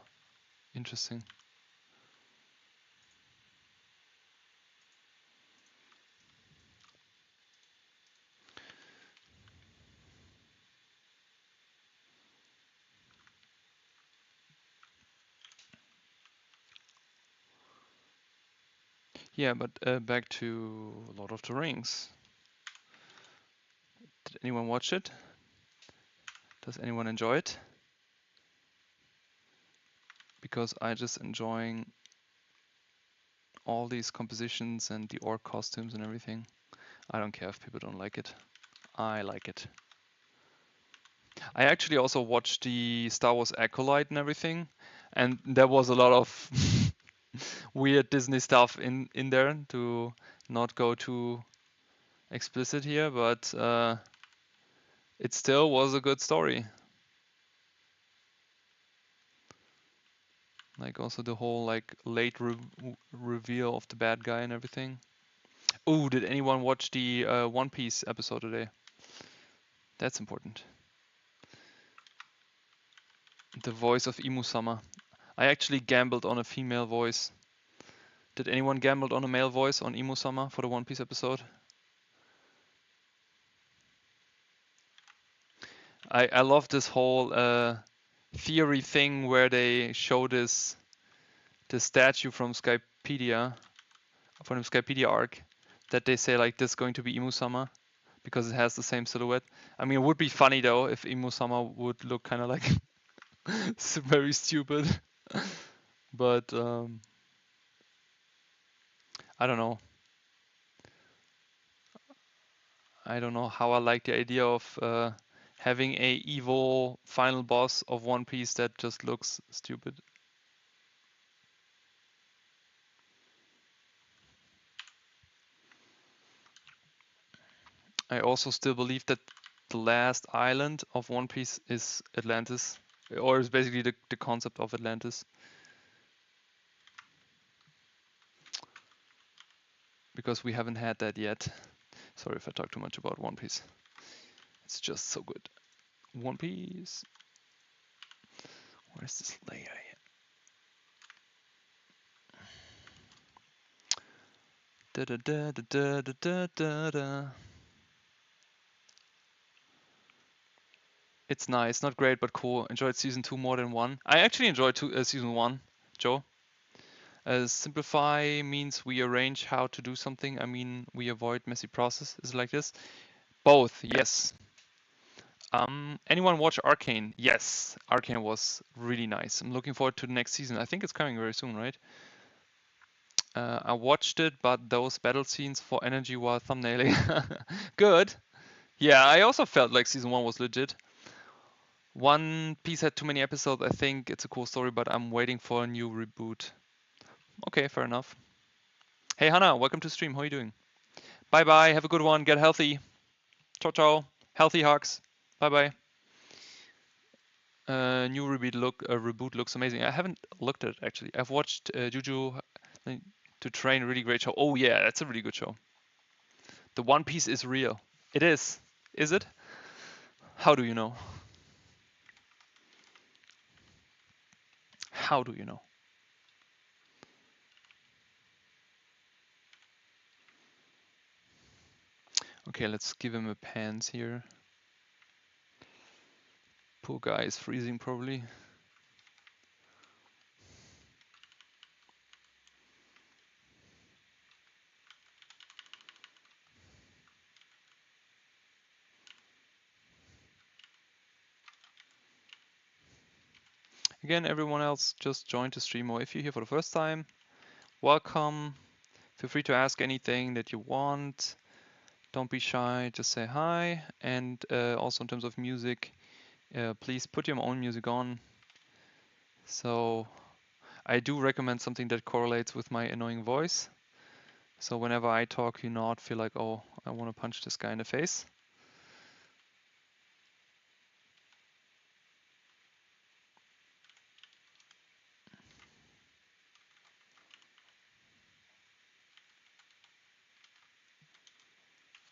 S1: interesting. Yeah, but back to Lord of the Rings. Did anyone watch it? Does anyone enjoy it? Because I just enjoying all these compositions and the orc costumes and everything. I don't care if people don't like it. I like it. I actually also watched the Star Wars Acolyte and everything, and there was a lot of weird Disney stuff in there, to not go too explicit here, but it still was a good story. Like also the whole like late reveal of the bad guy and everything. Oh, did anyone watch the One Piece episode today? That's important. The voice of Imu-sama. I actually gambled on a female voice. Did anyone gamble on a male voice on Imu-sama for the One Piece episode? I love this whole theory thing where they show this statue from Skypedia, from the Skypedia arc, that they say like this is going to be Imu-sama because it has the same silhouette. I mean, it would be funny though if Imu-sama would look kind of like very stupid, but I don't know. I don't know how I like the idea of having a evil final boss of One Piece that just looks stupid. I also still believe that the last island of One Piece is Atlantis, or is basically the concept of Atlantis. Because we haven't had that yet. Sorry if I talk too much about One Piece. It's just so good. One Piece. Where's this layer here? Da da da da da da da da. It's nice, not great, but cool. Enjoyed season 2 more than 1. I actually enjoyed season 1, Joe. Simplify means we arrange how to do something. I mean, we avoid messy process. Is it like this? Both, yes. Anyone watch Arcane? Yes, Arcane was really nice. I'm looking forward to the next season. I think it's coming very soon, right? I watched it, but those battle scenes for energy while thumbnailing. Good. Yeah, I also felt like season 1 was legit. One Piece had too many episodes. I think it's a cool story, but I'm waiting for a new reboot. Okay, fair enough. Hey Hannah, welcome to stream. How are you doing? Bye bye. Have a good one. Get healthy. Ciao ciao. Healthy hugs. Bye bye. New reboot looks amazing. I haven't looked at it actually. I've watched Juju to Train, really great show. Oh yeah, that's a really good show. The One Piece is real. It is. Is it? How do you know? How do you know? Okay, let's give him a pants here. Poor guy is freezing probably. Again, everyone else just joined the stream, or if you're here for the first time, welcome. Feel free to ask anything that you want. Don't be shy, just say hi. And also in terms of music, please put your own music on. So I do recommend something that correlates with my annoying voice. So whenever I talk, you not feel like, oh, I want to punch this guy in the face.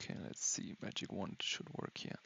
S1: Okay, let's see. Magic wand should work here.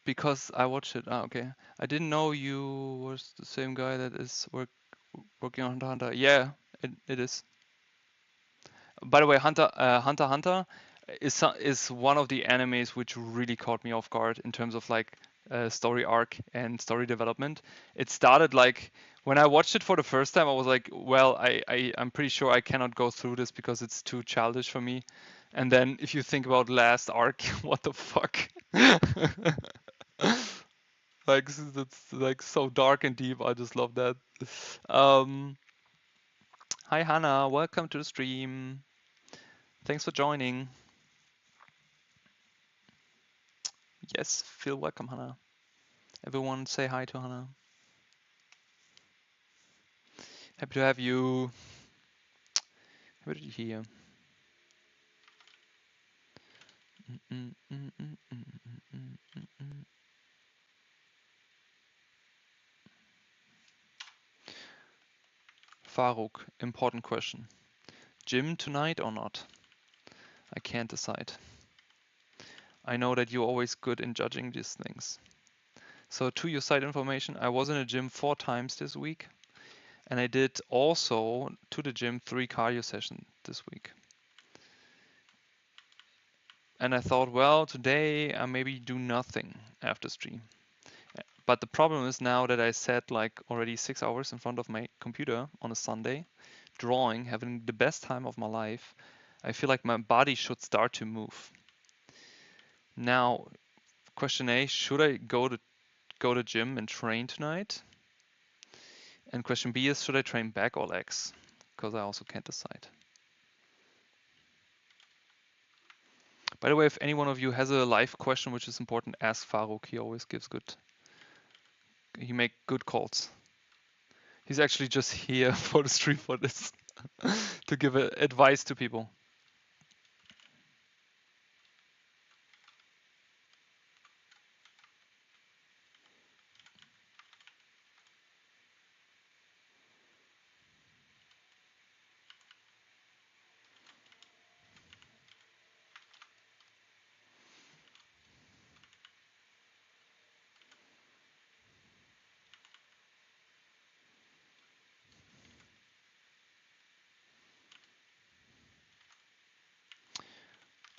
S1: Because I watched it. Ah, okay. I didn't know you was the same guy that is working on Hunter x Hunter. Yeah, it is. By the way, Hunter x Hunter is one of the animes which really caught me off guard in terms of like story arc and story development. It started like when I watched it for the first time, I was like, well, I'm pretty sure I cannot go through this because it's too childish for me. And then if you think about last arc, what the fuck? Like that's like so dark and deep. I just love that. Um, Hi Hannah, welcome to the stream. Thanks for joining. Yes, feel welcome, Hannah. Everyone say hi to Hannah. Happy to have you. Happy to hear. Farooq, important question. Gym tonight or not? I can't decide. I know that you're always good in judging these things. So to your side information, I was in a gym 4 times this week. And I did also to the gym 3 cardio sessions this week. And I thought, well, today I maybe do nothing after stream. But the problem is now that I sat like already 6 hours in front of my computer on a Sunday, drawing, having the best time of my life. I feel like my body should start to move. Now, question A, should I go to gym and train tonight? And question B is, should I train back or legs? Because I also can't decide. By the way, if any one of you has a live question which is important, ask Farooq. He always gives he make good calls. He's actually just here for the stream for this, to give advice to people.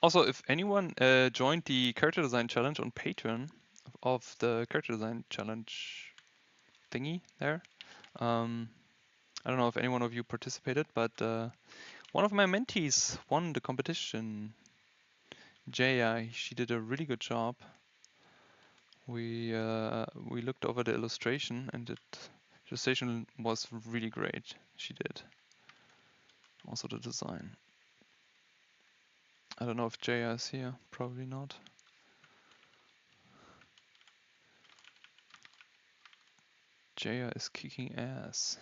S1: Also, if anyone joined the character design challenge on Patreon of the character design challenge thingy there, I don't know if any one of you participated, but one of my mentees won the competition. Jaya, she did a really good job. We looked over the illustration, and the illustration was really great. She did. Also the design. I don't know if Jaya is here. Probably not. Jaya is kicking ass.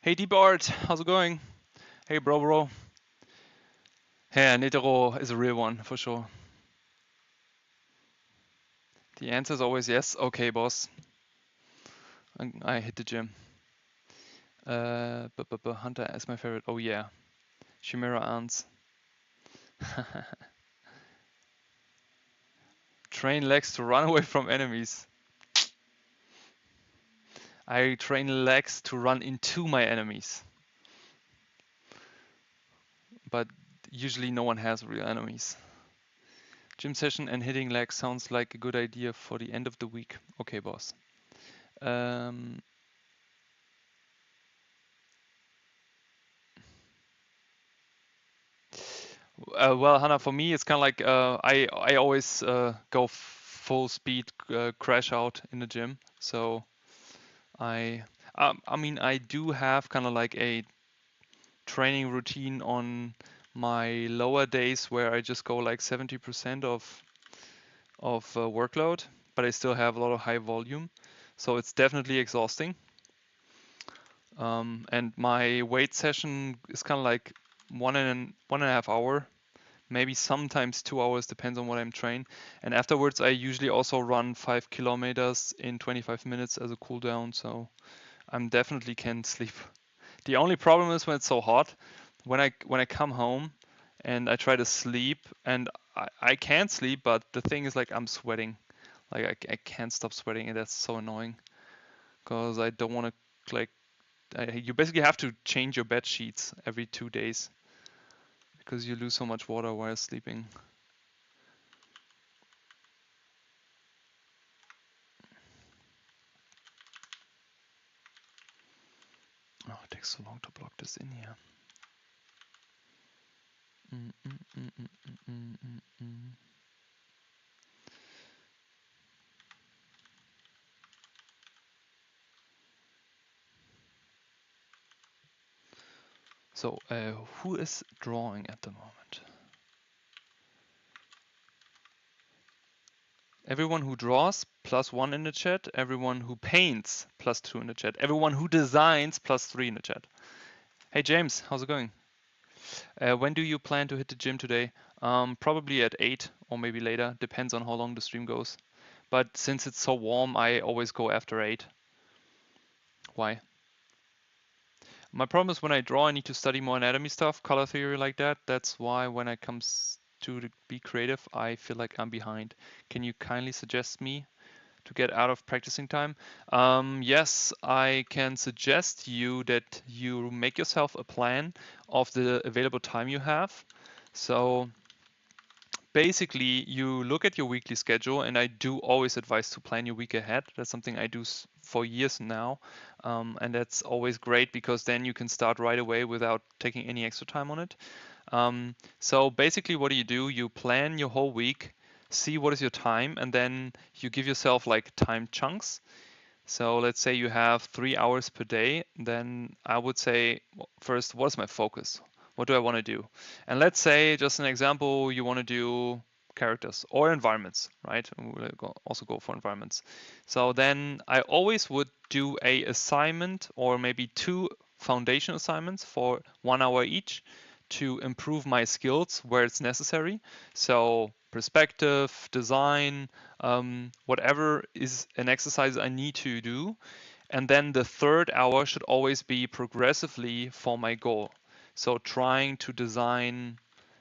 S1: Hey Deep Art, how's it going? Hey bro. Yeah, Netero is a real one for sure. The answer is always yes. Okay, boss. I hit the gym. Hunter is my favorite. Oh yeah, Chimera ants. Train legs to run away from enemies. I train legs to run into my enemies. But usually no one has real enemies. Gym session and hitting legs sounds like a good idea for the end of the week. Okay, boss. Well, Hannah, for me, it's kind of like I always go full speed crash out in the gym. So I mean, I do have kind of like a training routine on my lower days where I just go like 70% of workload, but I still have a lot of high volume. So it's definitely exhausting. And my weight session is kind of like one and a half hour, maybe sometimes 2 hours, depends on what I'm trained. And afterwards, I usually also run 5 kilometers in 25 minutes as a cool down. So I'm definitely can sleep. The only problem is when it's so hot. When I come home and I try to sleep, and I can sleep, but the thing is like I'm sweating. Like I can't stop sweating, and that's so annoying because I don't want to like. You basically have to change your bed sheets every 2 days because you lose so much water while sleeping. Oh, it takes so long to block this in here. So, who is drawing at the moment? Everyone who draws, +1 in the chat. Everyone who paints, +2 in the chat. Everyone who designs, +3 in the chat. Hey James, how's it going? When do you plan to hit the gym today? Probably at 8 or maybe later. Depends on how long the stream goes. But since it's so warm, I always go after 8. Why? My problem is when I draw, I need to study more anatomy stuff, color theory like that. That's why when it comes to be creative, I feel like I'm behind. Can you kindly suggest me to get out of practicing time? Yes, I can suggest you that you make yourself a plan of the available time you have. So basically, you look at your weekly schedule, and I do always advise to plan your week ahead. That's something I do for years now, and that's always great because then you can start right away without taking any extra time on it. So basically, what do? You plan your whole week, see what is your time, and then you give yourself like time chunks. So let's say you have 3 hours per day, then I would say, first, what is my focus? What do I want to do? And let's say, just an example, you want to do characters or environments, right? We'll also go for environments. So then I always would do a assignment or maybe 2 foundation assignments for 1 hour each to improve my skills where it's necessary. So perspective, design, whatever is an exercise I need to do. And then the 3rd hour should always be progressively for my goal. So trying to design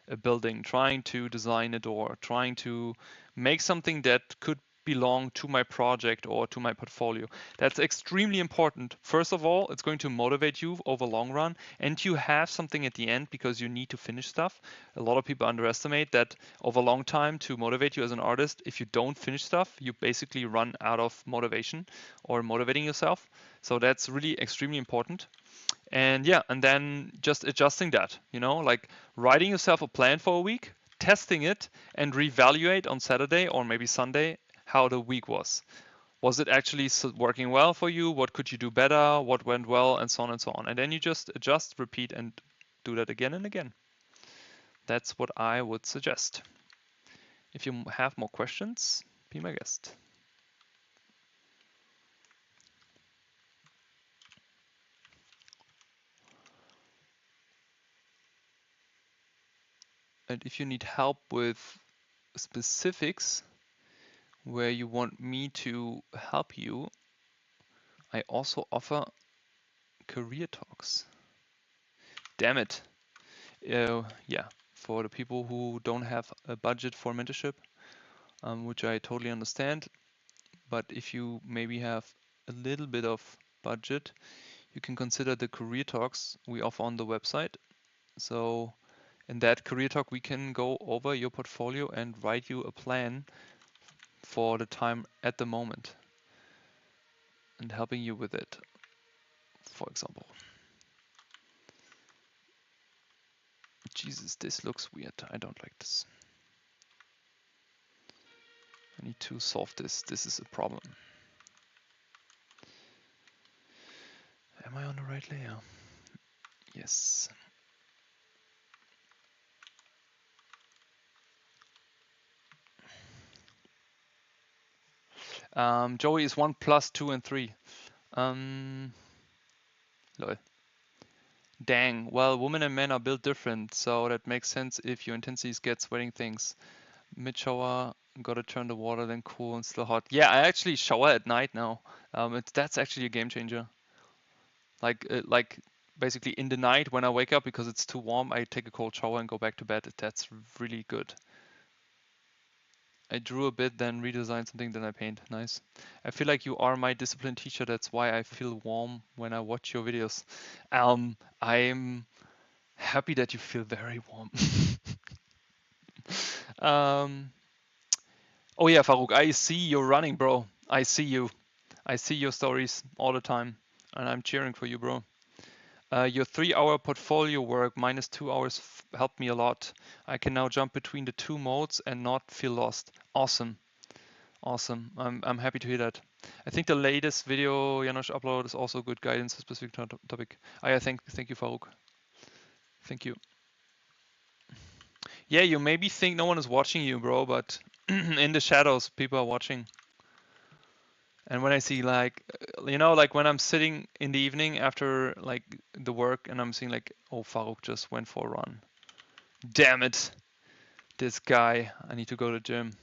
S1: a building, trying to design a door, trying to make something that could belong to my project or to my portfolio. That's extremely important. First of all, it's going to motivate you over long run, and you have something at the end because you need to finish stuff. A lot of people underestimate that over a long time to motivate you as an artist. If you don't finish stuff, you basically run out of motivation or motivating yourself. So that's really extremely important. And yeah, and then just adjusting that, like writing yourself a plan for a week, testing it, and reevaluate on Saturday or maybe Sunday how the week was. Was it actually working well for you? What could you do better? What went well? And so on and so on. And then you just adjust, repeat, and do that again and again. That's what I would suggest. If you have more questions, be my guest. And if you need help with specifics where you want me to help you, I also offer career talks. Damn it. Yeah, for the people who don't have a budget for mentorship, which I totally understand. But if you maybe have a little bit of budget, you can consider the career talks we offer on the website. So in that career talk, we can go over your portfolio and write you a plan for the time at the moment and helping you with it, for example. Jesus, this looks weird. I don't like this. I need to solve this. This is a problem. Am I on the right layer? Yes. Joey is 1 plus 2 and 3. Lol. Dang. Well, women and men are built different, so that makes sense if your intensities get sweating things. Mid shower, gotta turn the water, then cool and still hot. Yeah, I actually shower at night now. That's actually a game changer. Like basically in the night when I wake up because it's too warm, I take a cold shower and go back to bed. That's really good. I drew a bit, then redesigned something, then I paint. Nice. I feel like you are my discipline teacher. That's why I feel warm when I watch your videos. I'm happy that you feel very warm. Oh yeah, Farouk, I see you're running, bro. I see you. I see your stories all the time, and I'm cheering for you, bro. Your 3-hour portfolio work minus 2 hours helped me a lot. I can now jump between the 2 modes and not feel lost. Awesome. Awesome. I'm happy to hear that. I think the latest video Janos uploaded is also good guidance for specific topic. Yeah, thank you, Farouk. Thank you. Yeah, you maybe think no one is watching you, bro, but in the shadows, people are watching. And when I see like, like when I'm sitting in the evening after like the work and I'm seeing like, oh, Farouk just went for a run. Damn it, this guy. I need to go to the gym.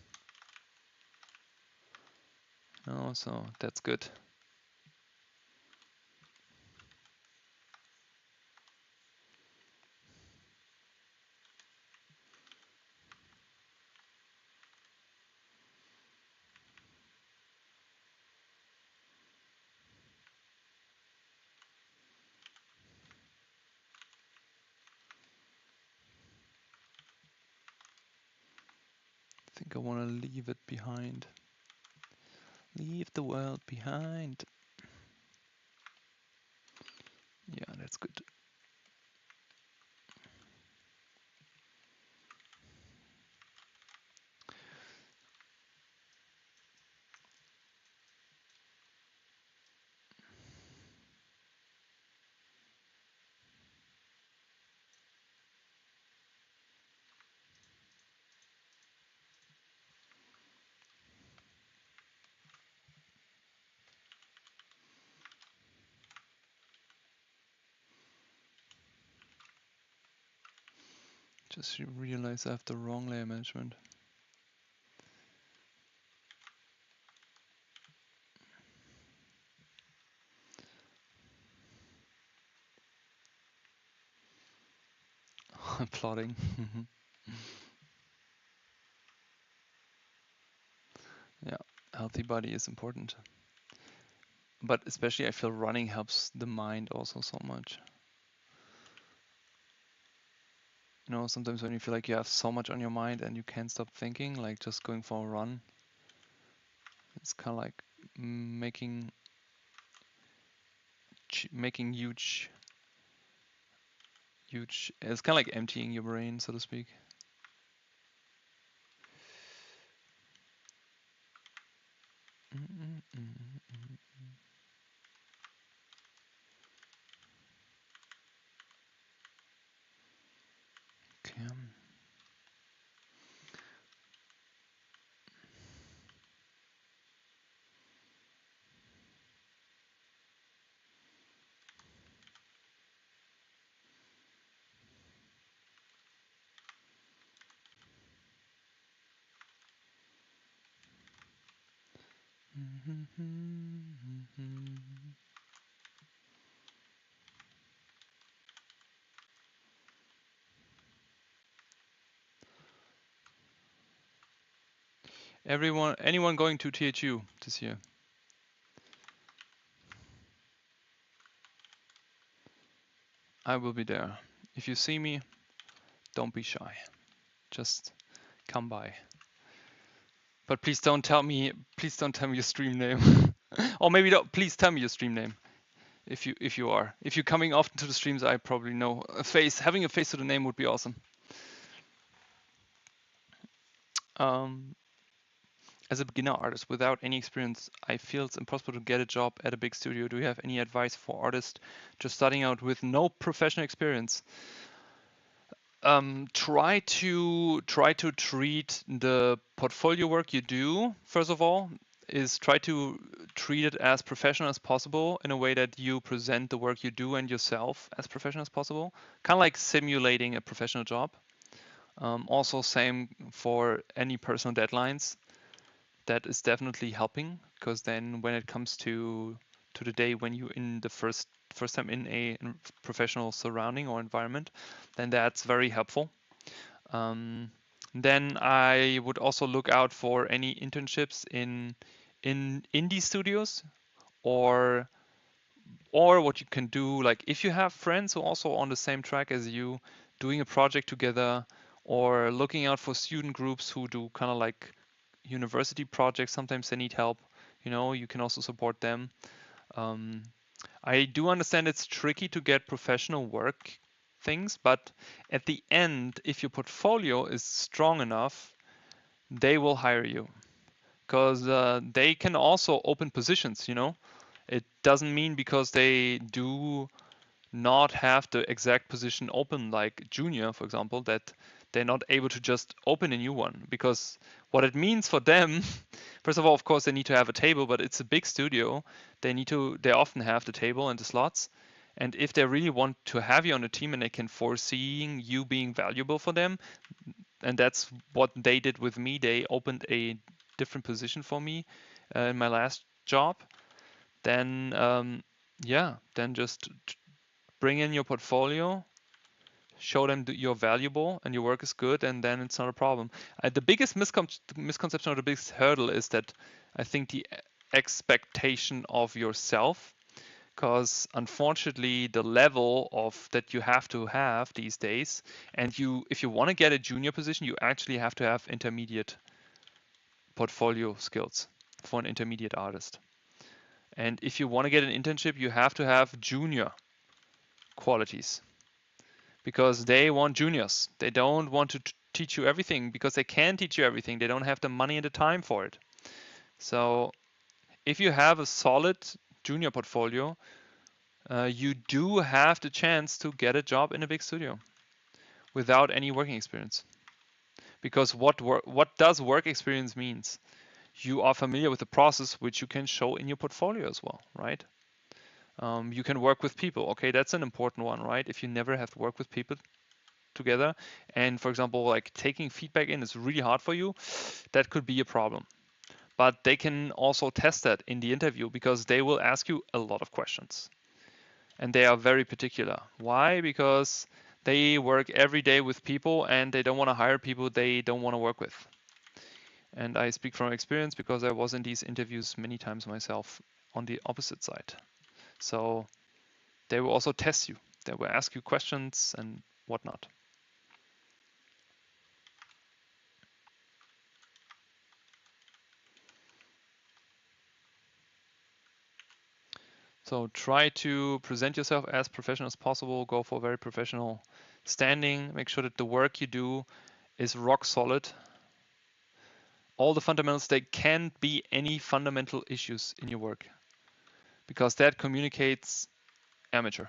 S1: Oh, so that's good. I think I want to leave it behind. Leave the world behind. Yeah, that's good. Just realize I have the wrong layer management. Plotting. Yeah, healthy body is important. But especially I feel running helps the mind also so much. You know, sometimes when you feel like you have so much on your mind and you can't stop thinking, like just going for a run, it's kind of like making huge. It's kind of like emptying your brain, so to speak. Okay. Anyone going to THU this year? I will be there. If you see me, don't be shy. Just come by. But please don't tell me your stream name. Or maybe don't, please tell me your stream name. If you're coming often to the streams, I probably know a face. Having a face to the name would be awesome. As a beginner artist without any experience, I feel it's impossible to get a job at a big studio. Do you have any advice for artists just starting out with no professional experience? Try to treat the portfolio work you do, first of all, is try to treat it as professional as possible in a way that you present the work you do and yourself as professional as possible, kind of like simulating a professional job. Also, same for any personal deadlines. That is definitely helping, because then when it comes to the day when you in the first time in a professional surrounding or environment, then that's very helpful. Then I would also look out for any internships in indie studios, or what you can do, like if you have friends who are also on the same track as you, doing a project together, or looking out for student groups who do kind of like university projects. Sometimes they need help. You know, you can also support them. Um, I do understand it's tricky to get professional work things, but at the end, if your portfolio is strong enough, they will hire you, because they can also open positions. You know, it doesn't mean because they do not have the exact position open, like junior, for example, that they're not able to just open a new one. Because what it means for them, first of all, of course, they need to have a table, but it's a big studio. They often have the table and the slots. And if they really want to have you on the team and they can foresee you being valuable for them, and that's what they did with me, they opened a different position for me in my last job, then yeah, then just bring in your portfolio, show them that you're valuable and your work is good, and then it's not a problem. The biggest misconception or the biggest hurdle is that I think the expectation of yourself, because unfortunately the level of that you have to have these days, and if you want to get a junior position, you actually have to have intermediate portfolio skills for an intermediate artist. And if you want to get an internship, you have to have junior qualities, because they want juniors. They don't want to teach you everything, because they can teach you everything. They don't have the money and the time for it. So if you have a solid junior portfolio, you do have the chance to get a job in a big studio without any working experience. Because what does work experience means? You are familiar with the process, which you can show in your portfolio as well, right? You can work with people. Okay, that's an important one, right? If you never have worked with people together, and for example, like taking feedback in is really hard for you, that could be a problem. But they can also test that in the interview because they will ask you a lot of questions. And they are very particular. Why? Because they work every day with people and they don't want to hire people they don't want to work with. And I speak from experience because I was in these interviews many times myself on the opposite side. So they will also test you. They will ask you questions and whatnot. So try to present yourself as professional as possible. Go for very professional standing. Make sure that the work you do is rock solid. All the fundamentals, there can't be any fundamental issues in your work because that communicates amateur.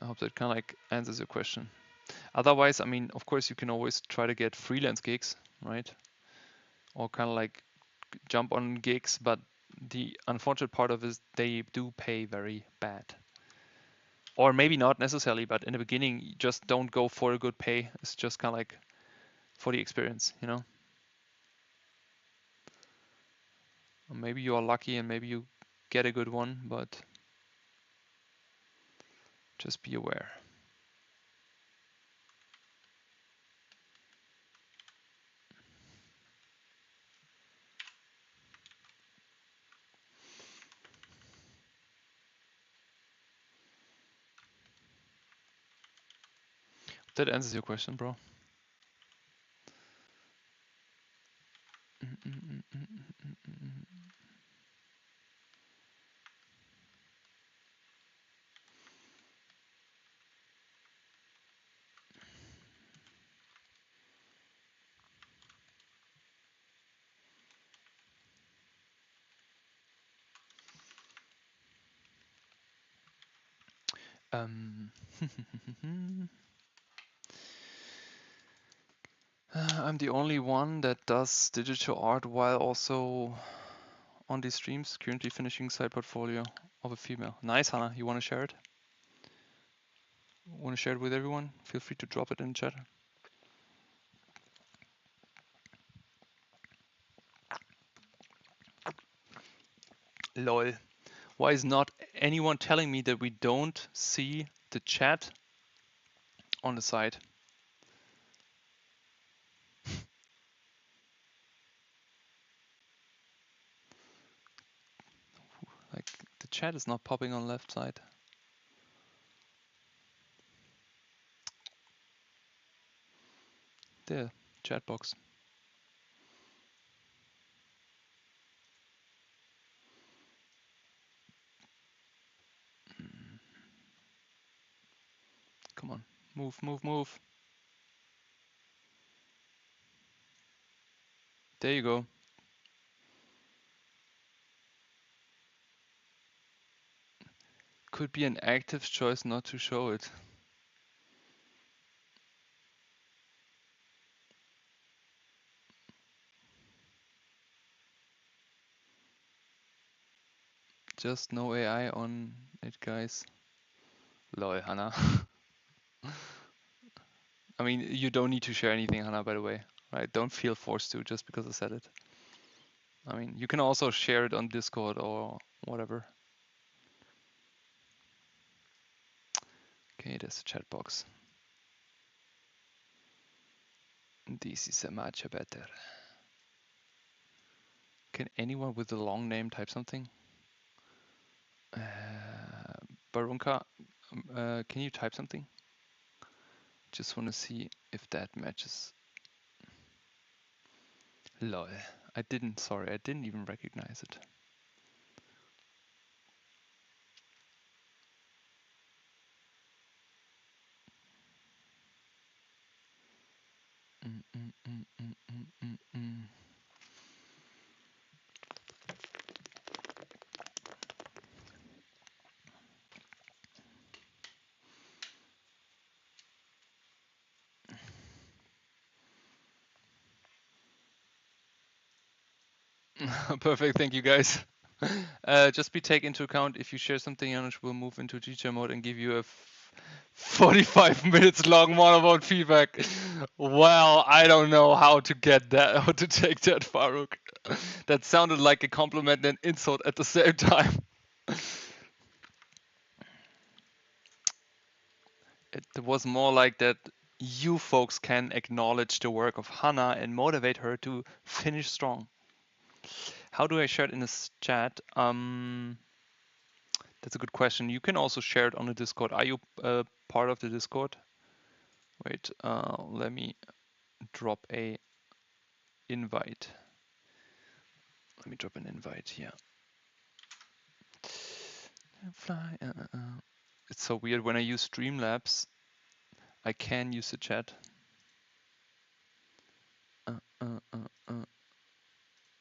S1: I hope that kind of like answers your question. Otherwise, I mean, of course, you can always try to get freelance gigs, right? Or kind of like jump on gigs, but the unfortunate part of it is they do pay very bad. Or maybe not necessarily, but in the beginning, you just don't go for a good pay. It's just kind of like for the experience, you know? Or maybe you are lucky and maybe you get a good one, but just be aware. That answers your question, bro. I'm the only one that does digital art while also on these streams, currently finishing side portfolio of a female. Nice, Hannah. You want to share it? Want to share it with everyone? Feel free to drop it in chat. Lol. Why is not anyone telling me that we don't see the chat on the side? Like the chat is not popping on left side. There, chat box. Come on, move, move, move. There you go. Could be an active choice not to show it. Just no AI on it, guys. Lol, Hannah. I mean, you don't need to share anything, Hannah, by the way, right? Don't feel forced to just because I said it. I mean, you can also share it on Discord or whatever. Okay, there's a chat box. This is a much better. Can anyone with a long name type something? Barunka, can you type something? Just want to see if that matches. Lol. I didn't, sorry, I didn't even recognize it. Perfect, thank you guys. Just be take into account if you share something, Janusz will move into teacher mode and give you a 45 minutes long monologue feedback. Well, I don't know how to get that, how to take that, Farooq. That sounded like a compliment and insult at the same time. It was more like that you folks can acknowledge the work of Hannah and motivate her to finish strong. How do I share it in this chat? That's a good question. You can also share it on the Discord. Are you part of the Discord? Wait, let me drop a invite. Let me drop an invite here. Fly. It's so weird when I use Streamlabs. I can use the chat.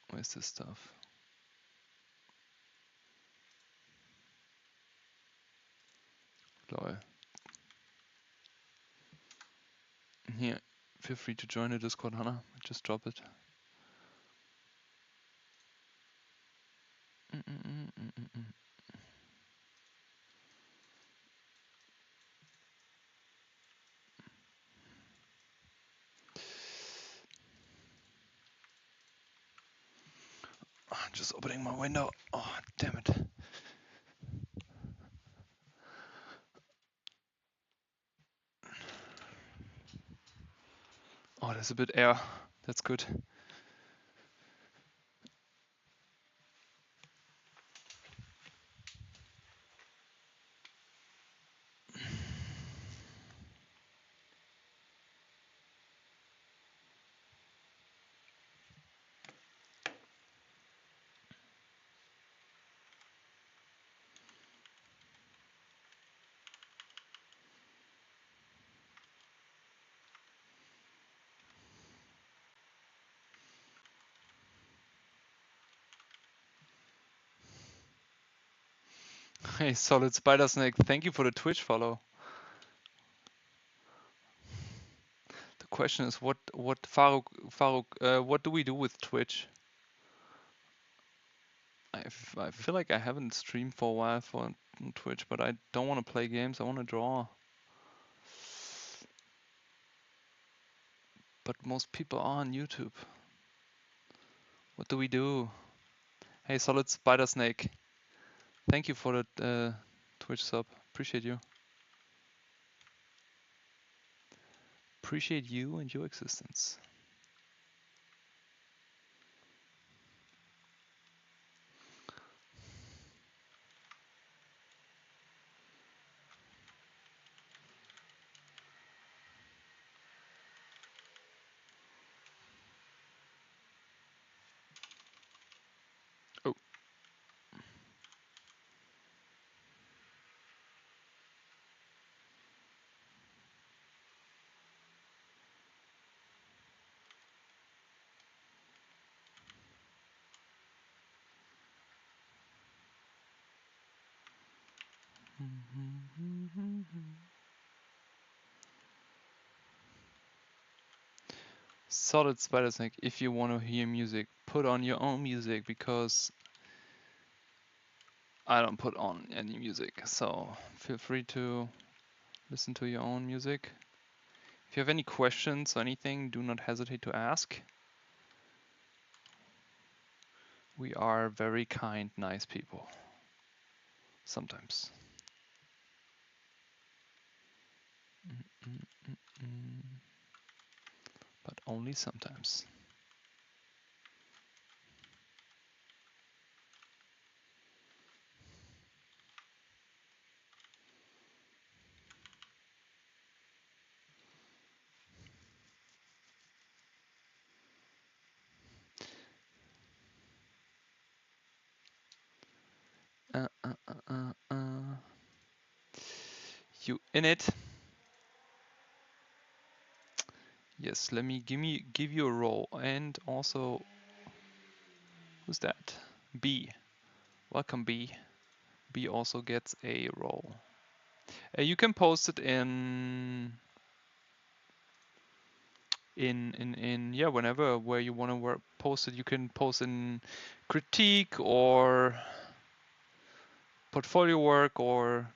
S1: Where's this stuff? Lol. Here, feel free to join the Discord, Hannah. Just drop it. Just opening my window. Oh, damn it. Oh, there's a bit air. That's good. Hey, Solid Spider Snake, thank you for the Twitch follow. The question is, what Farooq, what do we do with Twitch? I feel like I haven't streamed for a while for Twitch, but I don't want to play games. I want to draw. But most people are on YouTube. What do we do? Hey, Solid Spider Snake, thank you for the Twitch sub. Appreciate you. Appreciate you and your existence. Oh. Solid Spider Snake, if you want to hear music, put on your own music because I don't put on any music. So feel free to listen to your own music. If you have any questions or anything, do not hesitate to ask. We are very kind, nice people. Sometimes. But only sometimes. You in it? Yes, let me give you a role. And also, who's that? B. Welcome, B. B also gets a role. You can post it in in yeah, whenever where you want to post it. You can post in critique or portfolio work or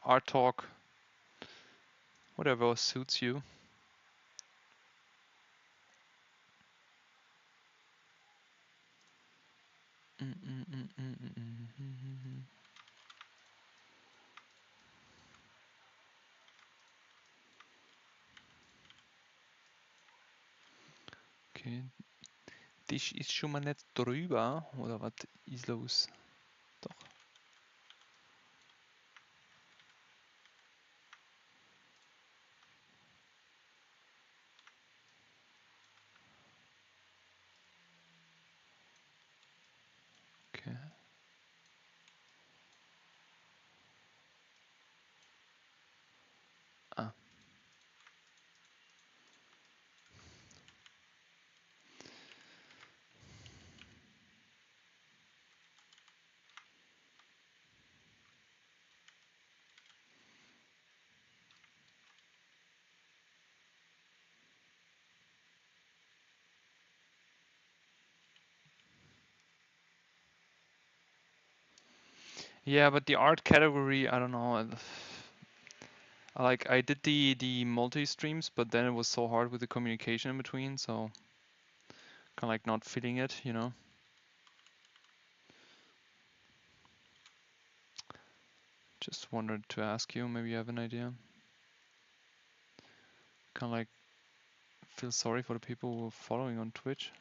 S1: art talk, whatever suits you. Okay, dich ist schon mal nicht drüber, oder was ist los? Doch. Okay. Ah. Yeah, but the art category, I don't know. Like I did the multi streams, but then it was so hard with the communication in between, so kind of like not feeling it, you know. Just wanted to ask you, maybe you have an idea. Kind of like feel sorry for the people who are following on Twitch.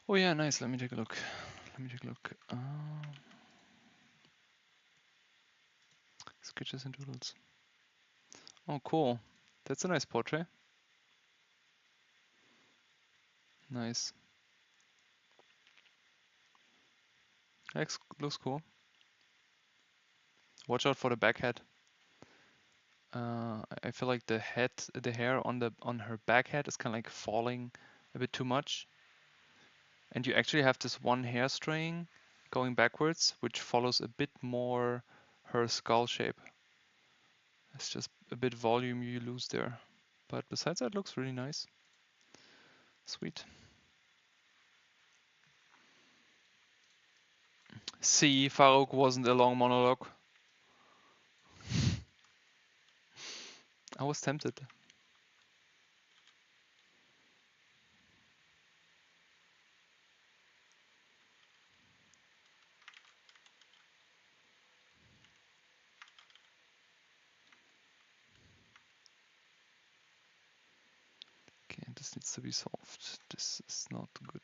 S1: Oh yeah, nice. Let me take a look. Sketches and doodles. Oh, cool. That's a nice portrait. Nice. Looks cool. Watch out for the back head. I feel like the hair on her back head is kind of like falling a bit too much. And you actually have this one hair straying going backwards, which follows a bit more her skull shape. It's just a bit volume you lose there. But besides that, it looks really nice. Sweet. See, Farouk wasn't a long monologue. I was tempted. Okay, this needs to be solved. This is not good.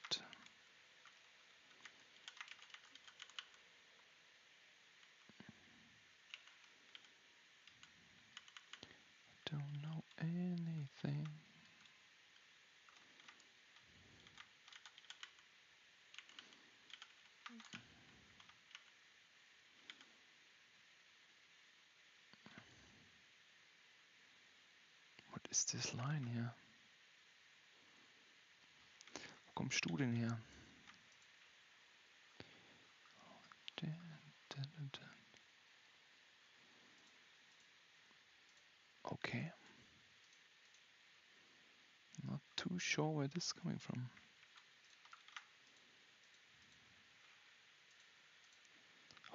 S1: Don't know anything. is this line hier? Wo kommst du denn her? Okay. Not too sure where this is coming from.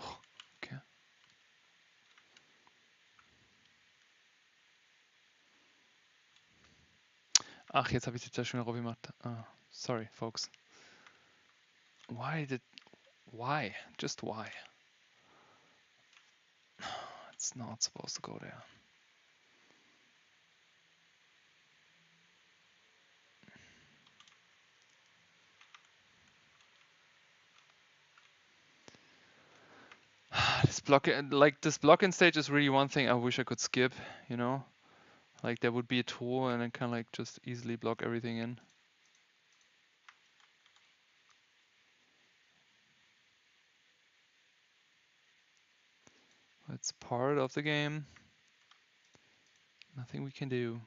S1: Oh, okay. Ach, jetzt habe ich das schon wieder gemacht. Sorry, folks. Why? Just why? It's not supposed to go there. This block-in stage is really one thing I wish I could skip, you know? Like there would be a tool and then kind of like just easily block everything in. It's part of the game. Nothing we can do.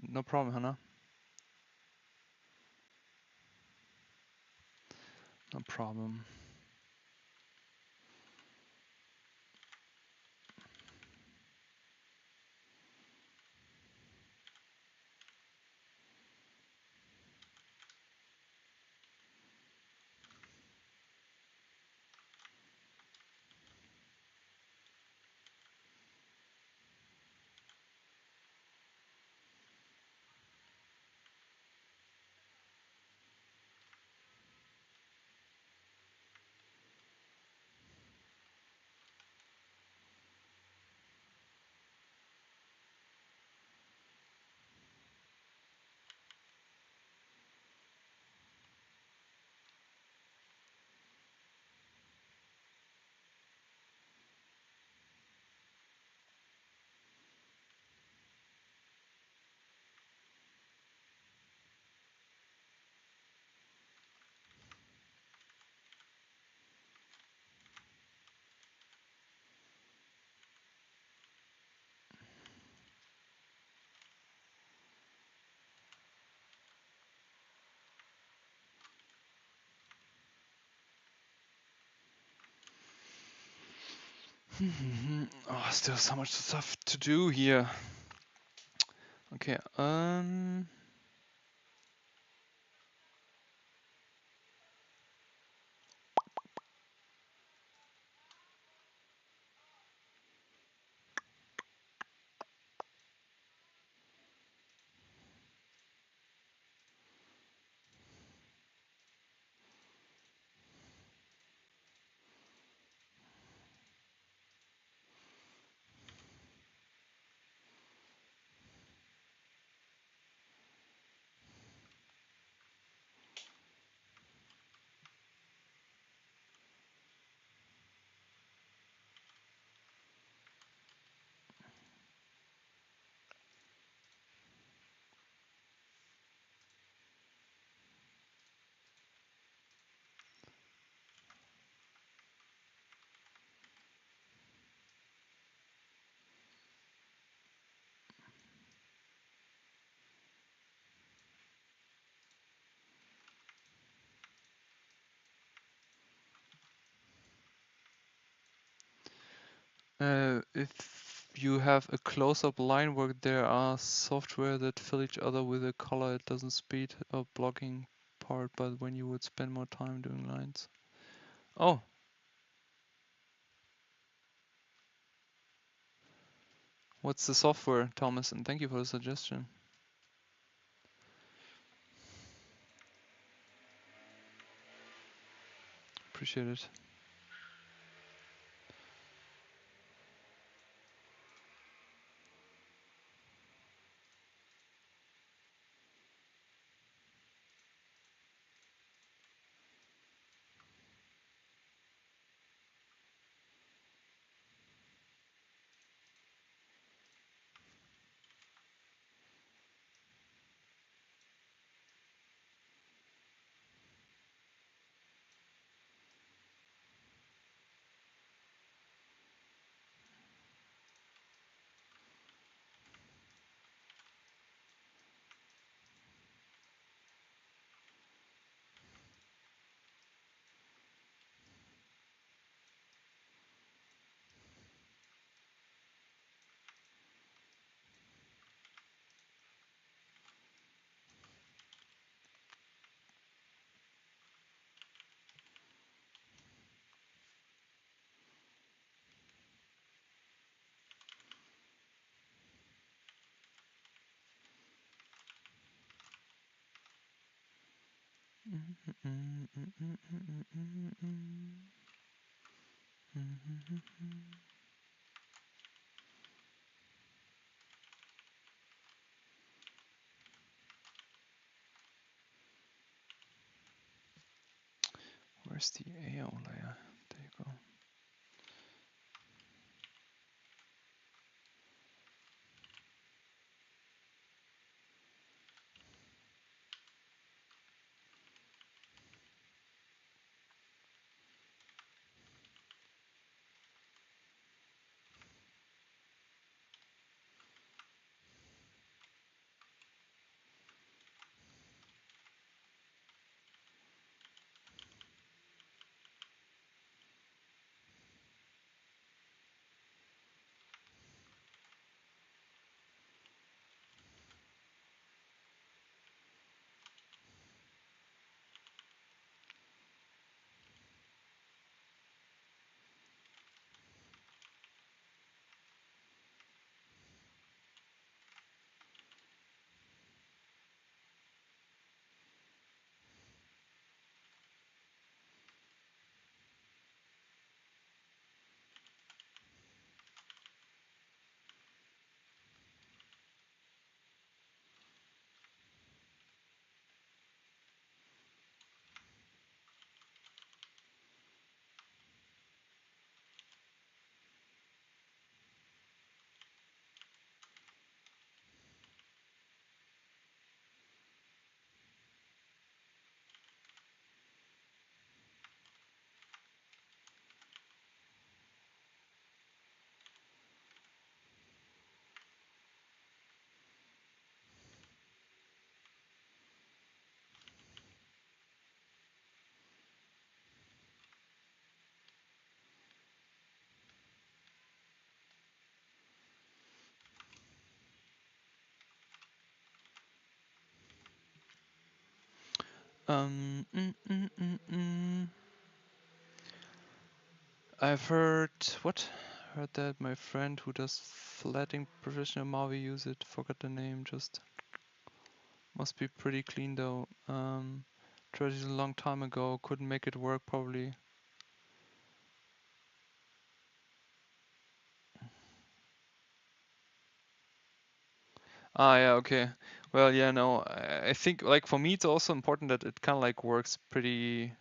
S1: No problem, Hannah. No problem. Oh, still so much stuff to do here. Okay, If you have a close-up line work, there are software that fill each other with a color. It doesn't speed up blocking part, but when you would spend more time doing lines. Oh, what's the software, Thomas? And thank you for the suggestion. Appreciate it. Where's the AO layer? There you go. Um, mm, mm, mm, mm. I've heard what? Heard that my friend who does flatting professional Mavi use it. Forgot the name. Just must be pretty clean though. Tried it a long time ago. Couldn't make it work probably. Ah yeah, okay. Well yeah, no. I think like for me it's also important that it kind of like works pretty.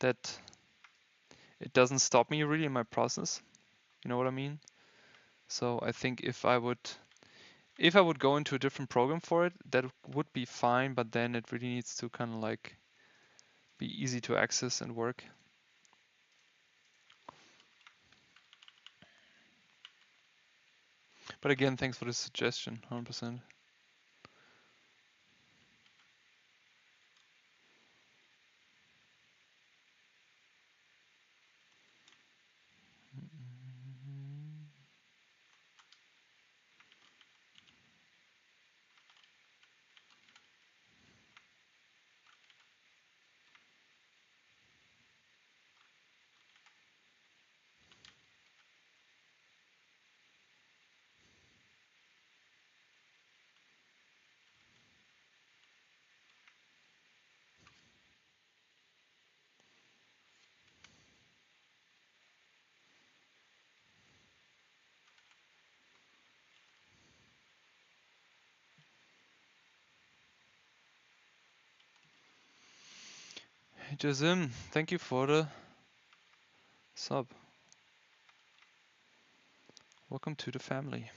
S1: That it doesn't stop me really in my process. You know what I mean? So I think if I would go into a different program for it, that would be fine, but then it really needs to kind of like be easy to access and work. But again, thanks for the suggestion, 100%. Jazim, thank you for the sub. Welcome to the family.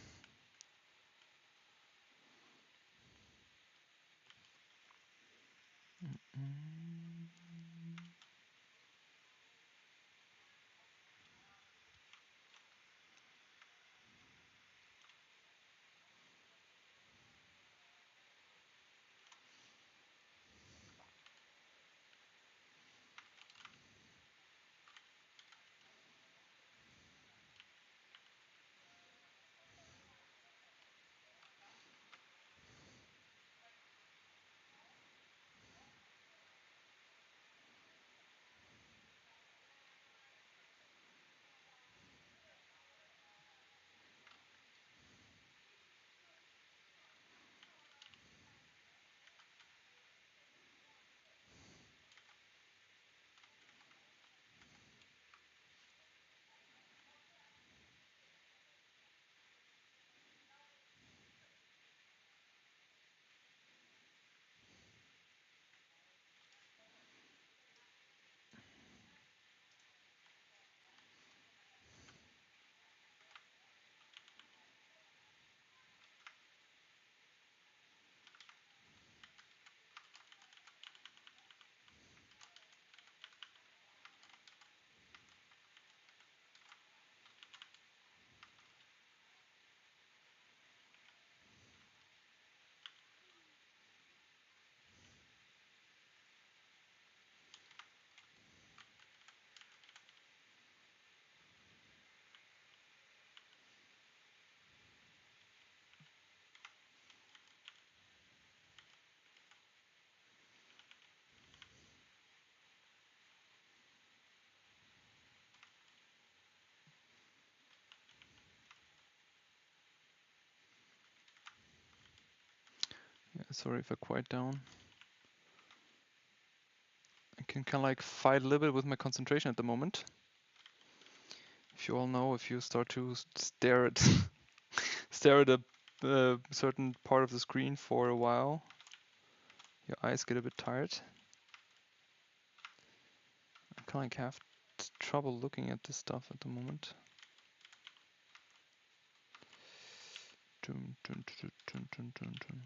S1: Yeah, sorry if I quiet down. I can kind of like fight a little bit with my concentration at the moment. If you all know, if you start to stare at stare at a certain part of the screen for a while, your eyes get a bit tired. I kind of like have trouble looking at this stuff at the moment. Dun, dun, dun, dun, dun, dun, dun.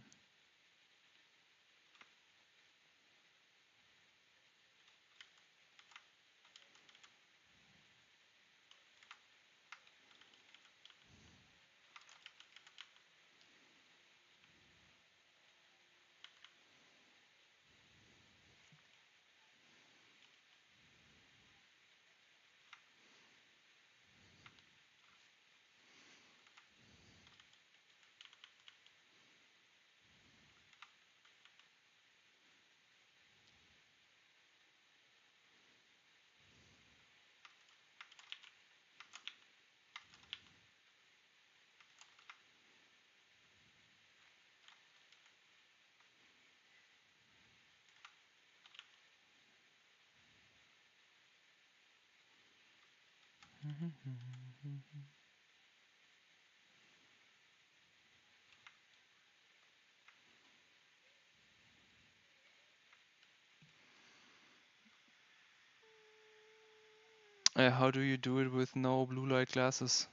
S1: How do you do it with no blue light glasses?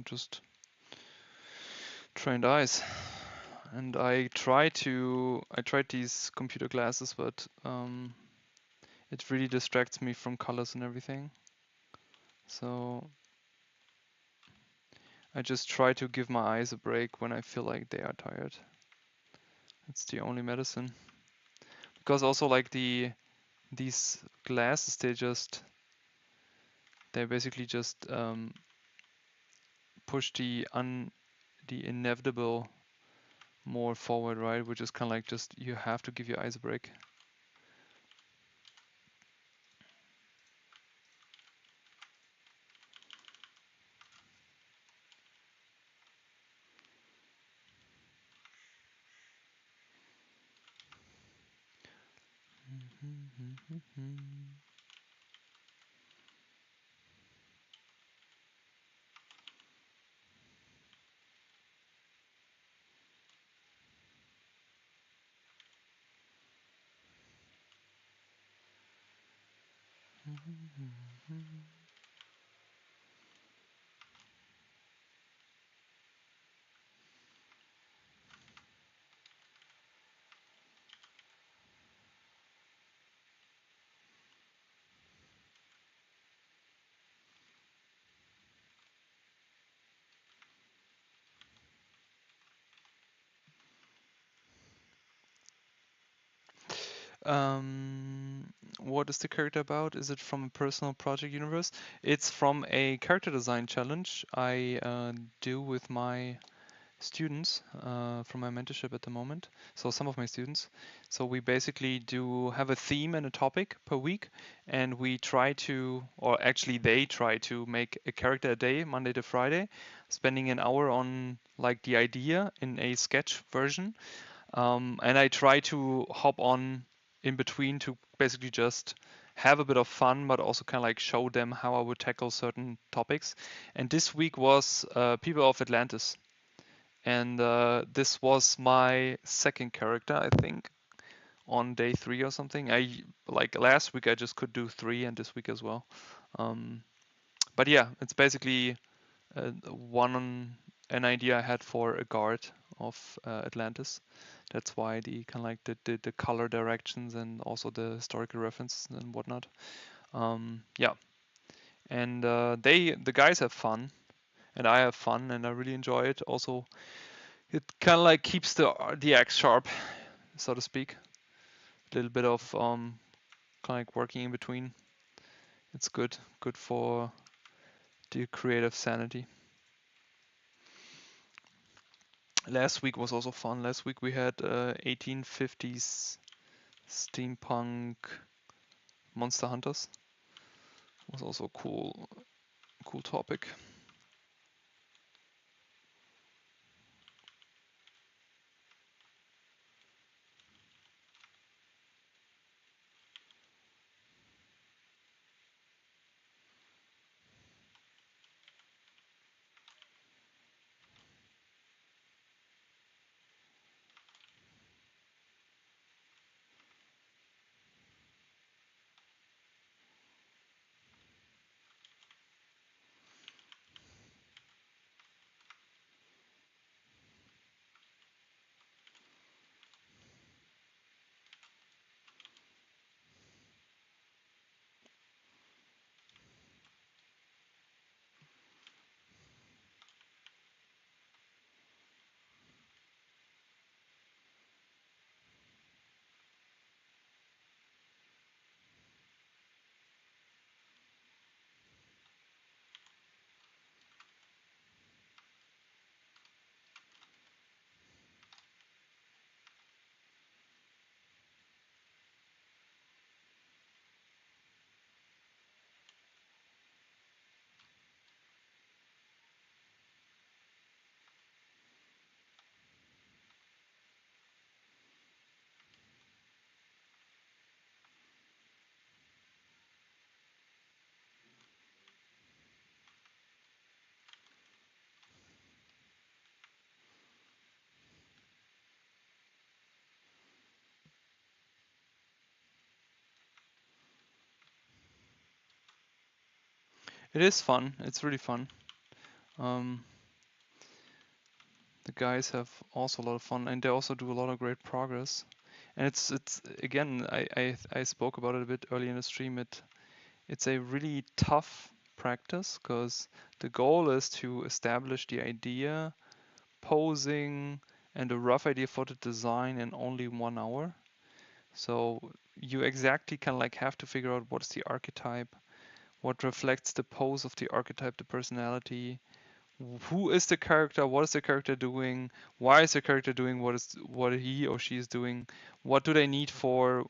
S1: Just trained eyes. And I tried these computer glasses, but it really distracts me from colors and everything. So I just try to give my eyes a break when I feel like they are tired. It's the only medicine. Because also like these glasses, they basically just push the inevitable more forward, right? Which is kind of like just you have to give your eyes a break. What is the character about? Is it from a personal project universe? It's from a character design challenge I do with my students from my mentorship at the moment. So some of my students. So we basically do have a theme and a topic per week, and we try to, or actually they try to make a character a day, Monday to Friday, spending an hour on like the idea in a sketch version. And I try to hop on in between to basically just have a bit of fun, but also kind of like show them how I would tackle certain topics. And this week was People of Atlantis. And this was my second character, I think, on day 3 or something. I like last week I just could do 3, and this week as well. Um, but yeah, it's basically an idea I had for a guard of Atlantis. That's why the kind of like the color directions and also the historical references and whatnot. Yeah, and the guys have fun, and I have fun, and I really enjoy it. Also, it kind of like keeps the axe sharp, so to speak. A little bit of kind of like working in between. It's good for the creative sanity. Last week was also fun. Last week we had 1850s steampunk monster hunters. Was also a cool topic. It is fun. It's really fun. Um, the guys have also a lot of fun, and they also do a lot of great progress. And it's again, I spoke about it a bit earlier in the stream. It's a really tough practice because the goal is to establish the idea, posing, and a rough idea for the design in only 1 hour. So you exactly kind of like have to figure out what's the archetype, what reflects the pose of the archetype, the personality, who is the character, what is the character doing, why is the character doing what he or she is doing, what do they need for,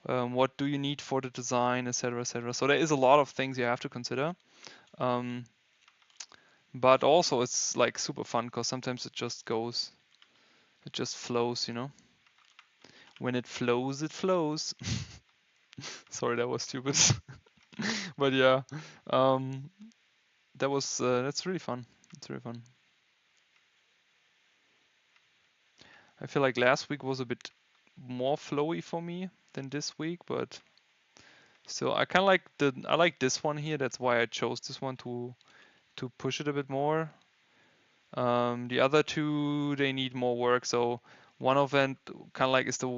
S1: what do you need for the design, etc., etc. So there is a lot of things you have to consider. Um, but also it's like super fun because sometimes it just goes, it just flows, you know. When it flows, it flows. Sorry, that was stupid. But yeah, um, that's really fun. It's really fun. I feel like last week was a bit more flowy for me than this week, but So I kind of like I like this one here. That's why I chose this one to push it a bit more. The other two, they need more work. So one of them kind of like is the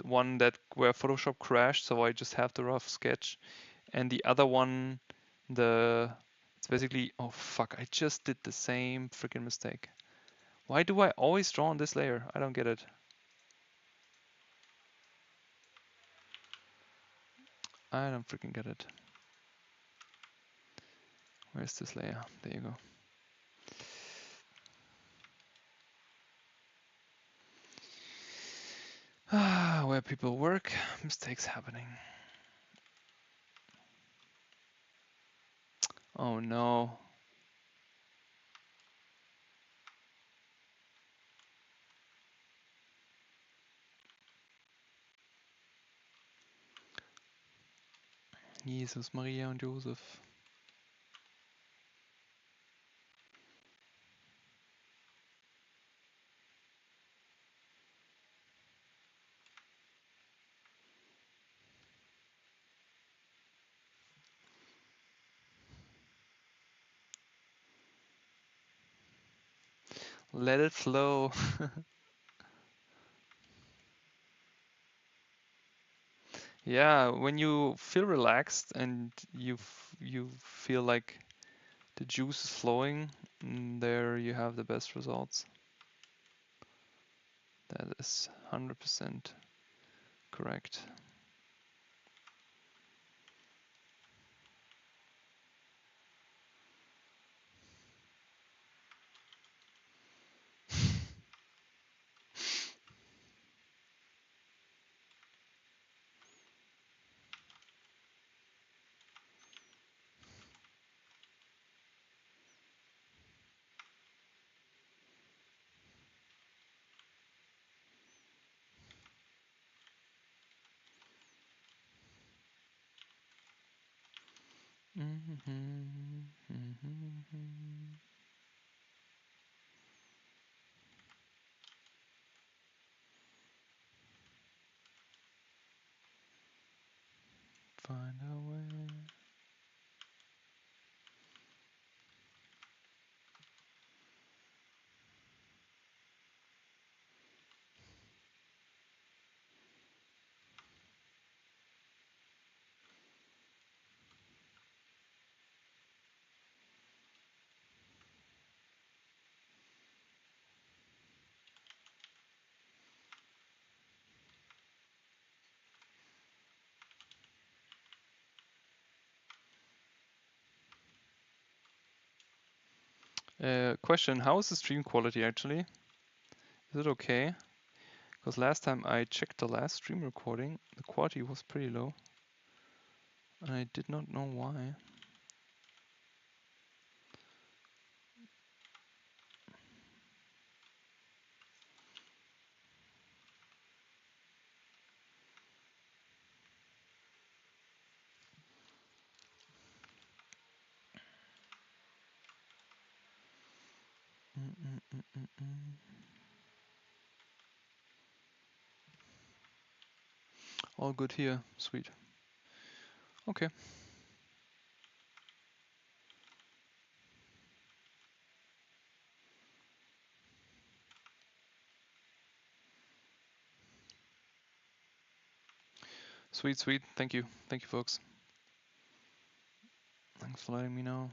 S1: one that where Photoshop crashed. So I just have the rough sketch, and the other one, it's basically, oh fuck, I just did the same freaking mistake. Why do I always draw on this layer? I don't get it. I don't freaking get it. Where's this layer? There you go. Where people work, mistakes happening. Oh no. Jesus, Maria und Josef. Let it flow. Yeah, when you feel relaxed and you feel like the juice is flowing, there you have the best results. That is 100% correct. Find a way. Question, how is the stream quality actually? Is it okay? Because last time I checked the last stream recording, the quality was pretty low. And I did not know why. All good here, sweet. Okay. Sweet, sweet. Thank you. Thank you, folks. Thanks for letting me know.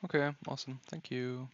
S1: Okay, awesome. Thank you.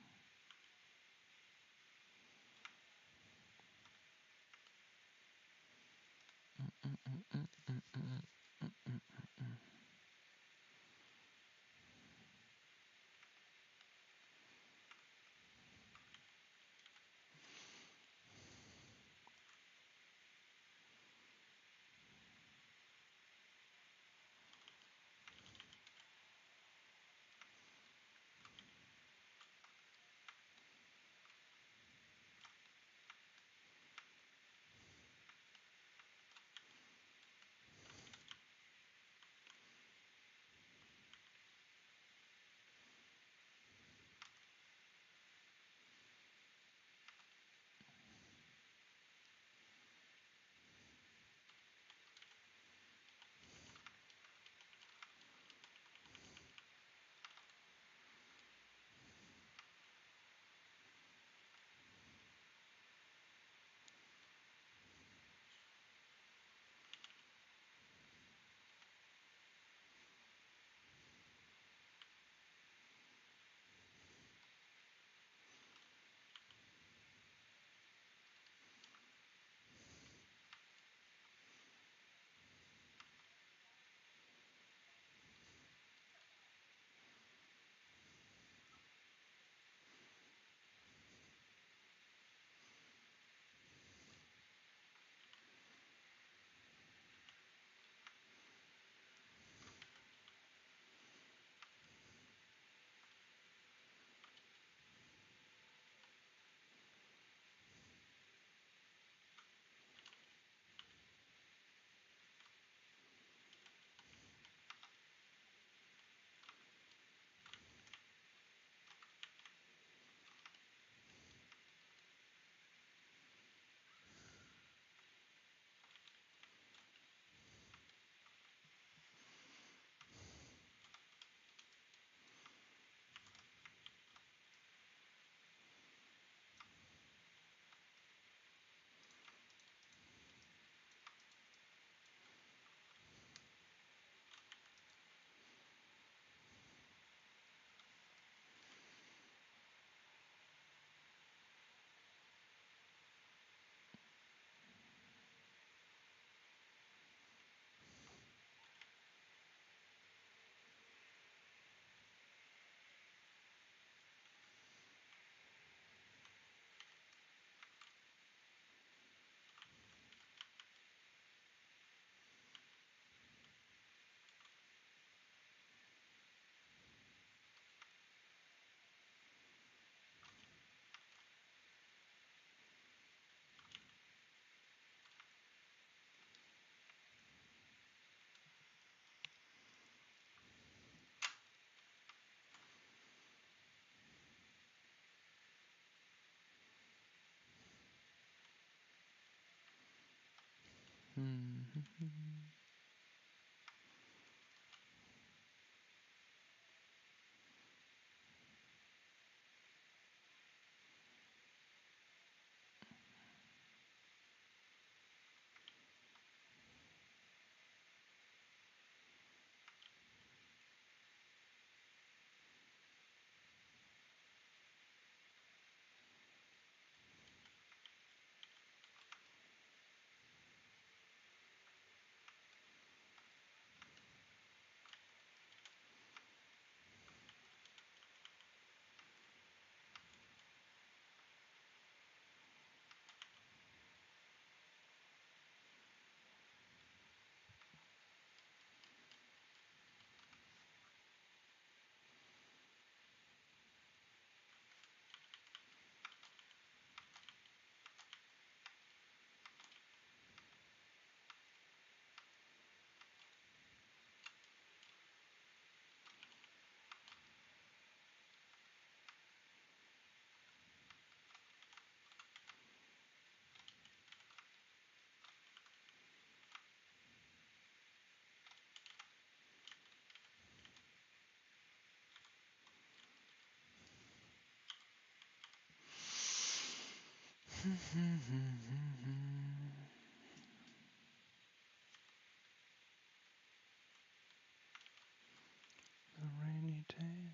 S1: A rainy day.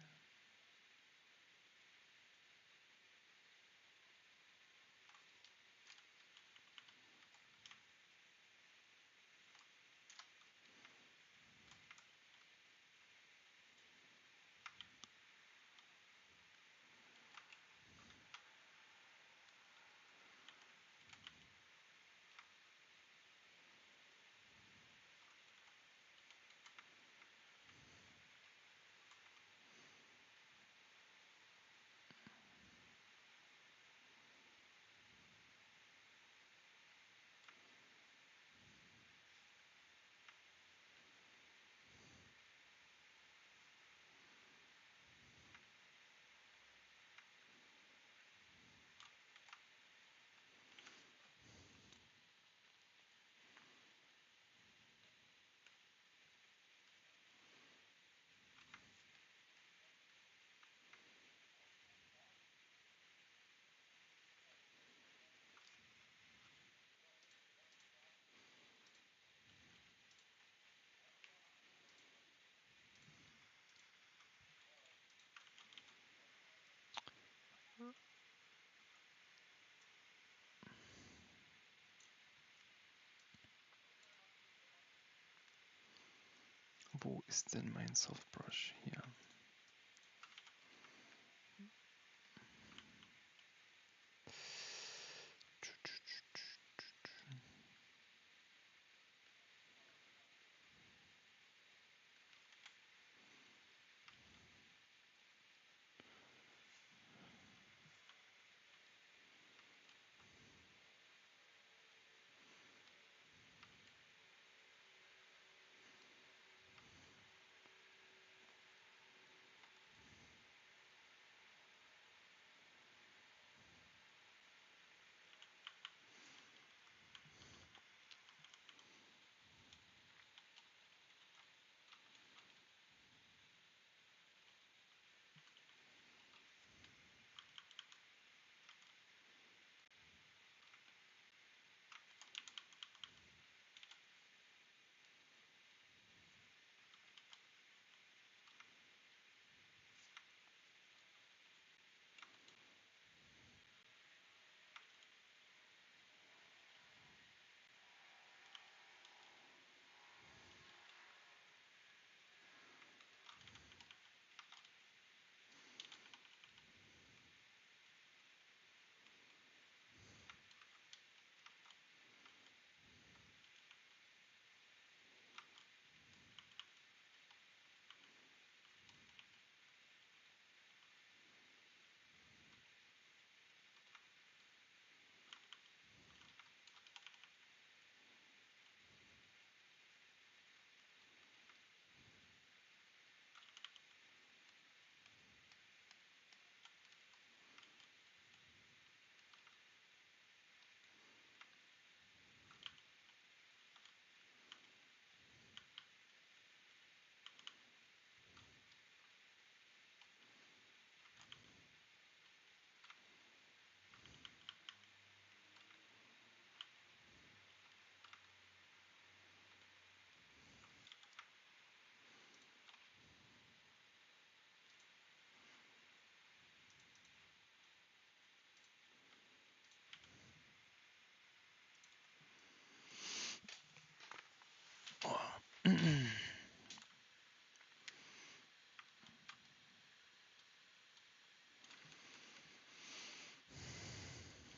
S1: Wo ist denn mein Softbrush? Hier.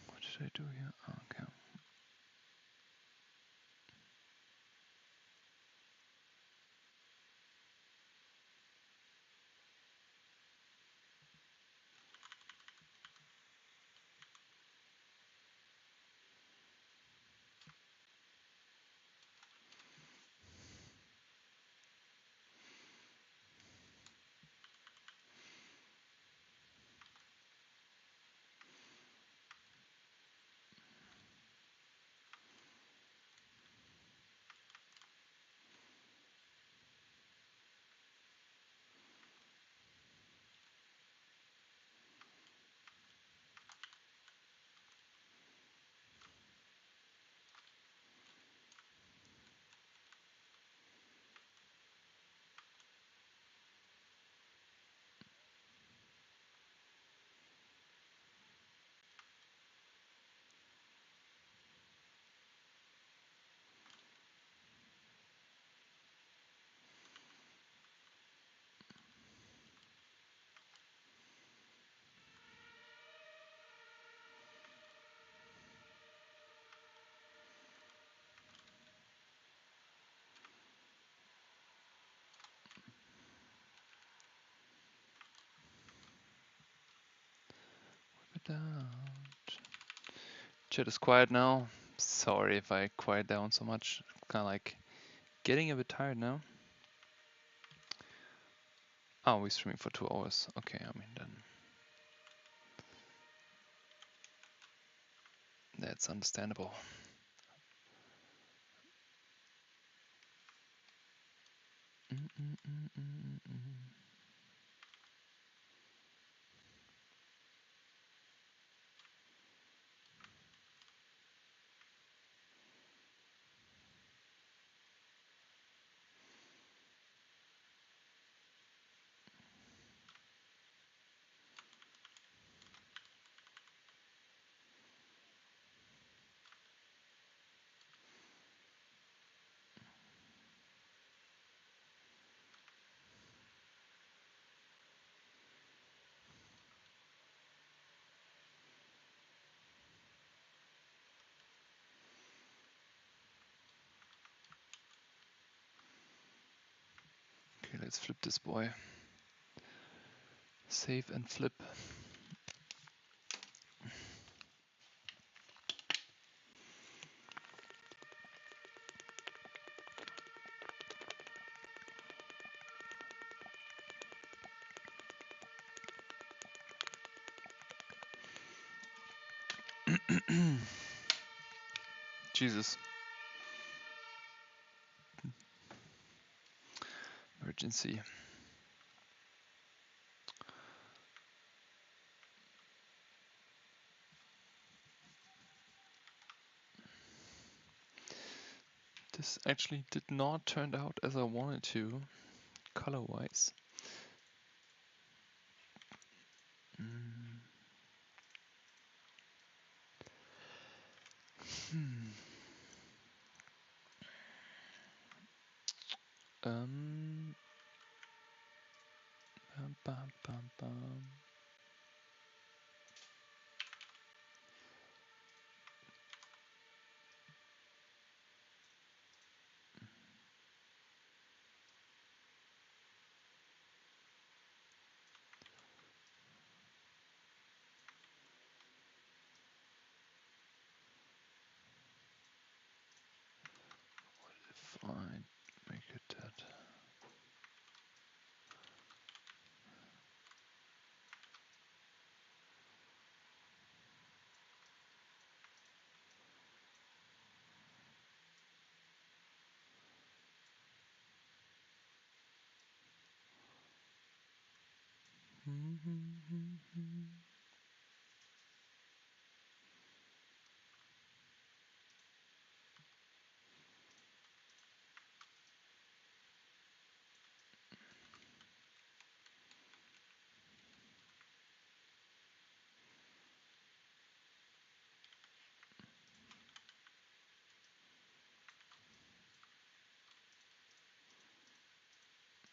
S1: What did I do here? Oh, okay. Chat is quiet now. Sorry if I quiet down so much. Kind of like getting a bit tired now. Oh, we're streaming for 2 hours. Okay, I mean then that's understandable. let's flip this boy. Save and flip. Jesus. Emergency. This actually did not turn out as I wanted to, color-wise. Um, bum, bum, bum, bum. What if I make it that?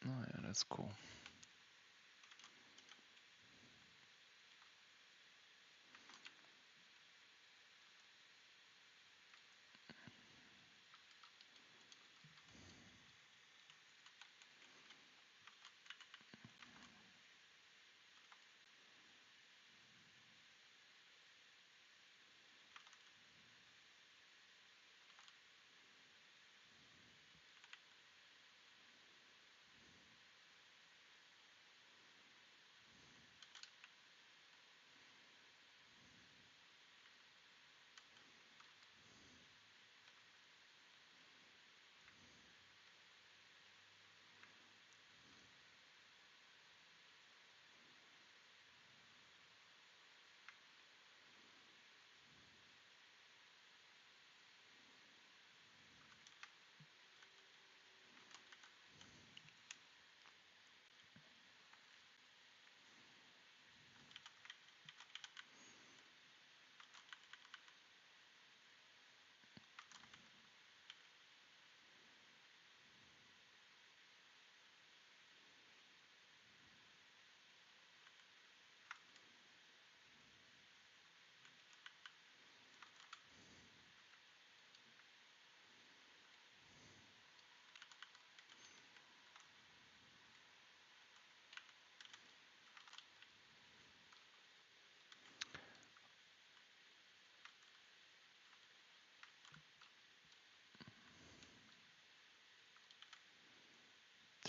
S1: Oh yeah, that's cool.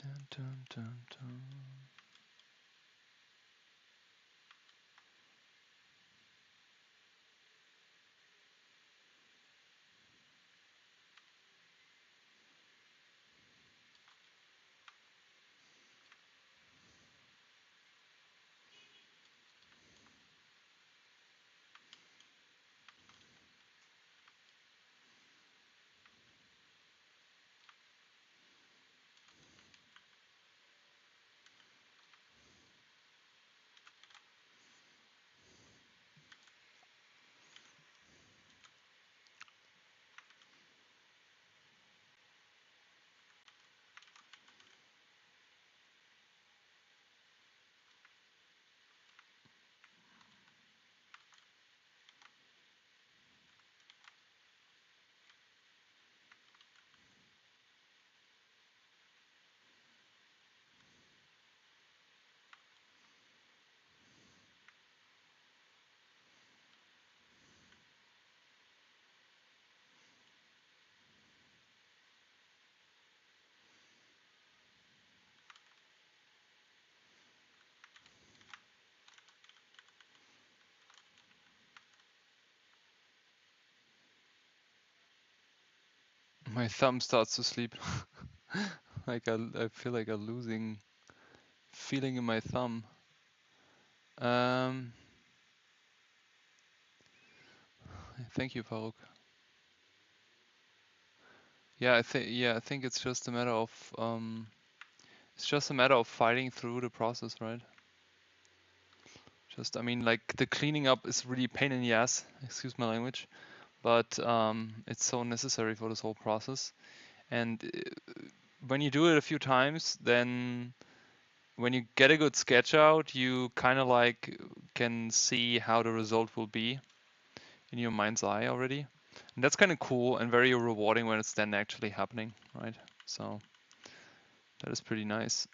S1: Dun, dun, dun, dun. My thumb starts to sleep. Like I feel like a losing feeling in my thumb. Um, Thank you, Farooq. I think it's just a matter of fighting through the process, right? Just I mean, like the cleaning up is really pain in the ass. Excuse my language, but it's so necessary for this whole process. And when you do it a few times, then when you get a good sketch out, you kind of like can see how the result will be in your mind's eye already. And that's kind of cool and very rewarding when it's then actually happening, right? So that is pretty nice.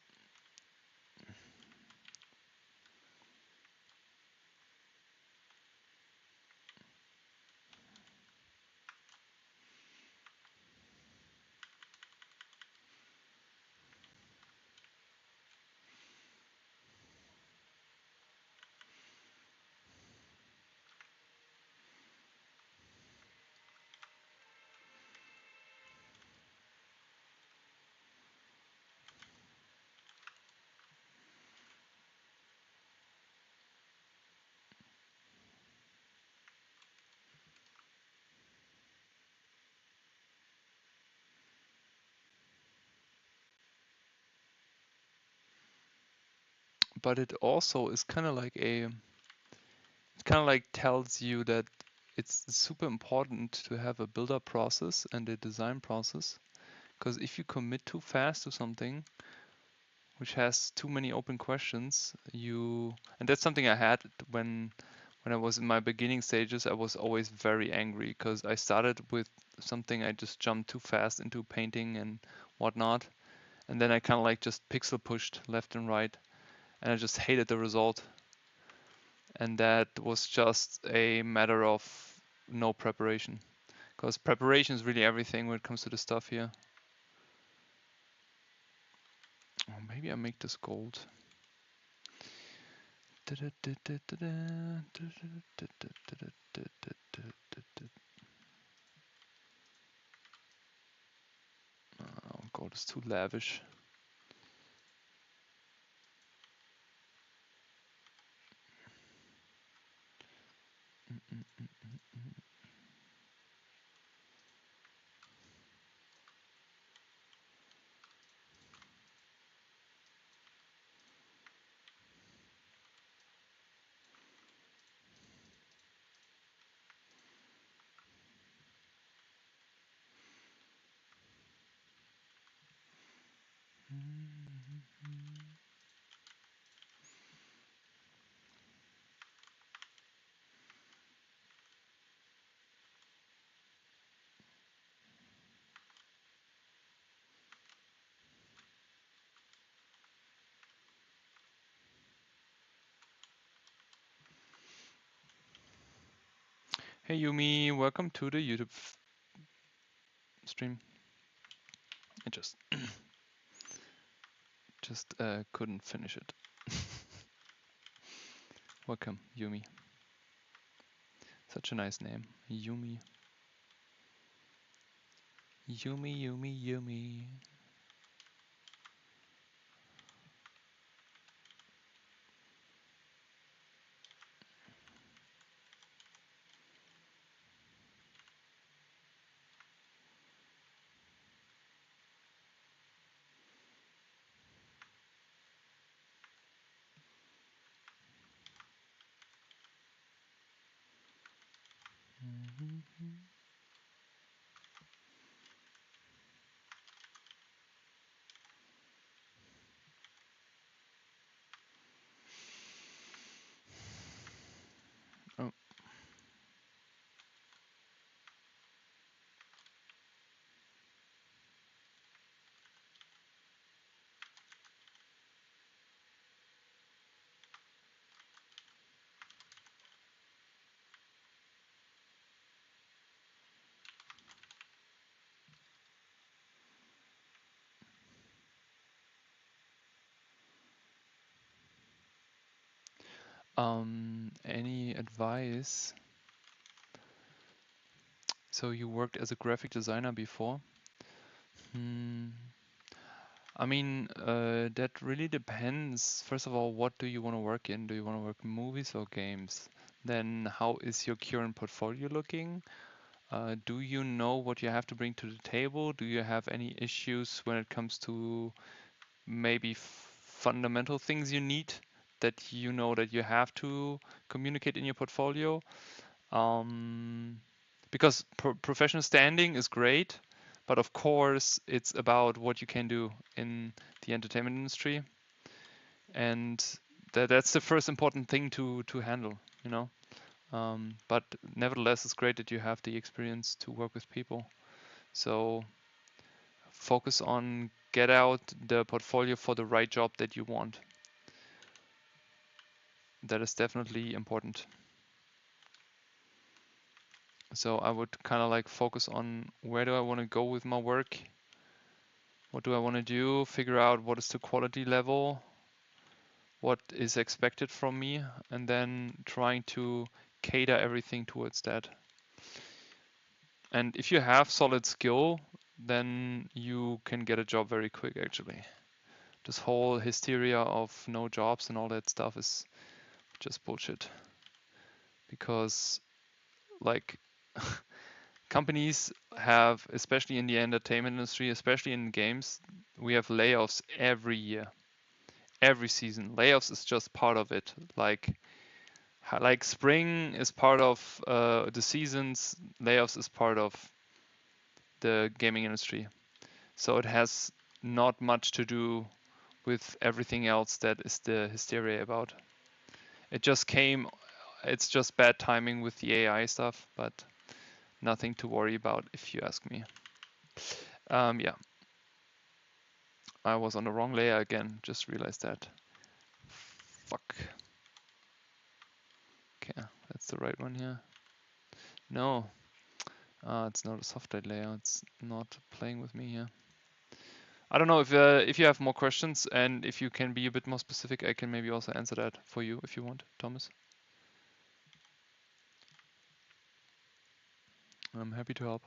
S1: But it also is kind of like it kind of like tells you that it's super important to have a build-up process and a design process, because if you commit too fast to something which has too many open questions, and that's something I had when I was in my beginning stages. I was always very angry because I started with something, I just jumped too fast into painting and whatnot, and then I kind of like just pixel pushed left and right, and I just hated the result. And that was just a matter of no preparation, because preparation is really everything when it comes to the stuff here. Oh, maybe I make this gold. Oh, gold is too lavish. Hey Yumi, welcome to the YouTube stream. I just couldn't finish it. Welcome, Yumi. Such a nice name, Yumi. Yumi, Yumi, Yumi. Oh. Any advice? So you worked as a graphic designer before. Hmm. I mean, that really depends. First of all, what do you want to work in? Do you want to work in movies or games? Then, how is your current portfolio looking? Do you know what you have to bring to the table? Do you have any issues when it comes to maybe fundamental things you need that you know that you have to communicate in your portfolio? Um, because professional standing is great, but of course it's about what you can do in the entertainment industry, and that's the first important thing to handle, you know. But nevertheless, it's great that you have the experience to work with people. So focus on get out the portfolio for the right job that you want. That is definitely important. So I would kind of like focus on where do I want to go with my work? What do I want to do? Figure out what is the quality level, what is expected from me, and then trying to cater everything towards that. And if you have solid skill, then you can get a job very quick actually. This whole hysteria of no jobs and all that stuff is just bullshit. Because like companies have, especially in the entertainment industry, especially in games, we have layoffs every year, every season. Layoffs is just part of it. Like spring is part of the seasons, layoffs is part of the gaming industry. So it has not much to do with everything else that is the hysteria about. It just came, it's just bad timing with the AI stuff, but nothing to worry about if you ask me. Yeah, I was on the wrong layer again, just realized that. Fuck. Okay, that's the right one here. No, it's not a software layer, it's not playing with me here. I don't know if you have more questions and if you can be a bit more specific, I can maybe also answer that for you if you want, Thomas. I'm happy to help.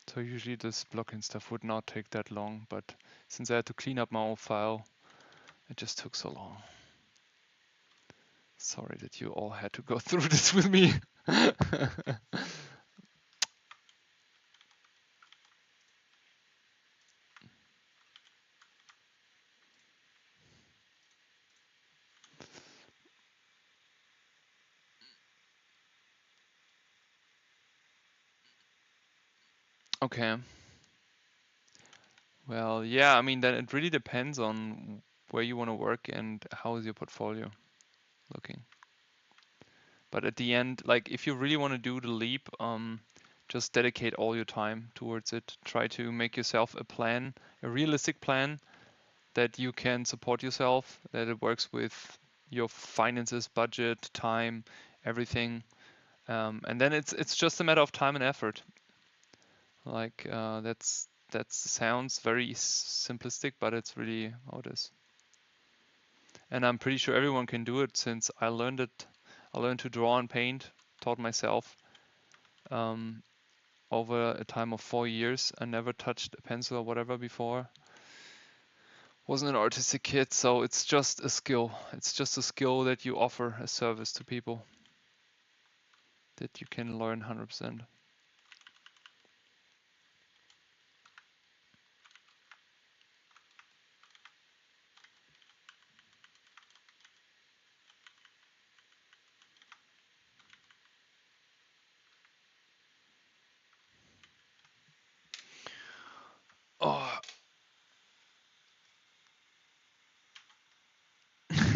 S1: So usually this blocking stuff would not take that long, but since I had to clean up my old file, it just took so long. Sorry that you all had to go through this with me. Okay. Well, yeah, I mean, then it really depends on where you want to work and how is your portfolio looking. But at the end, like if you really want to do the leap, just dedicate all your time towards it. Try to make yourself a plan, a realistic plan that you can support yourself, that it works with your finances, budget, time, everything. And then it's just a matter of time and effort. Like that sounds very simplistic, but it's really how it is. And I'm pretty sure everyone can do it since I learned it. I learned to draw and paint, taught myself um, over a time of 4 years. I never touched a pencil or whatever before. Wasn't an artistic kid, so it's just a skill. It's just a skill that you offer a service to people that you can learn 100%.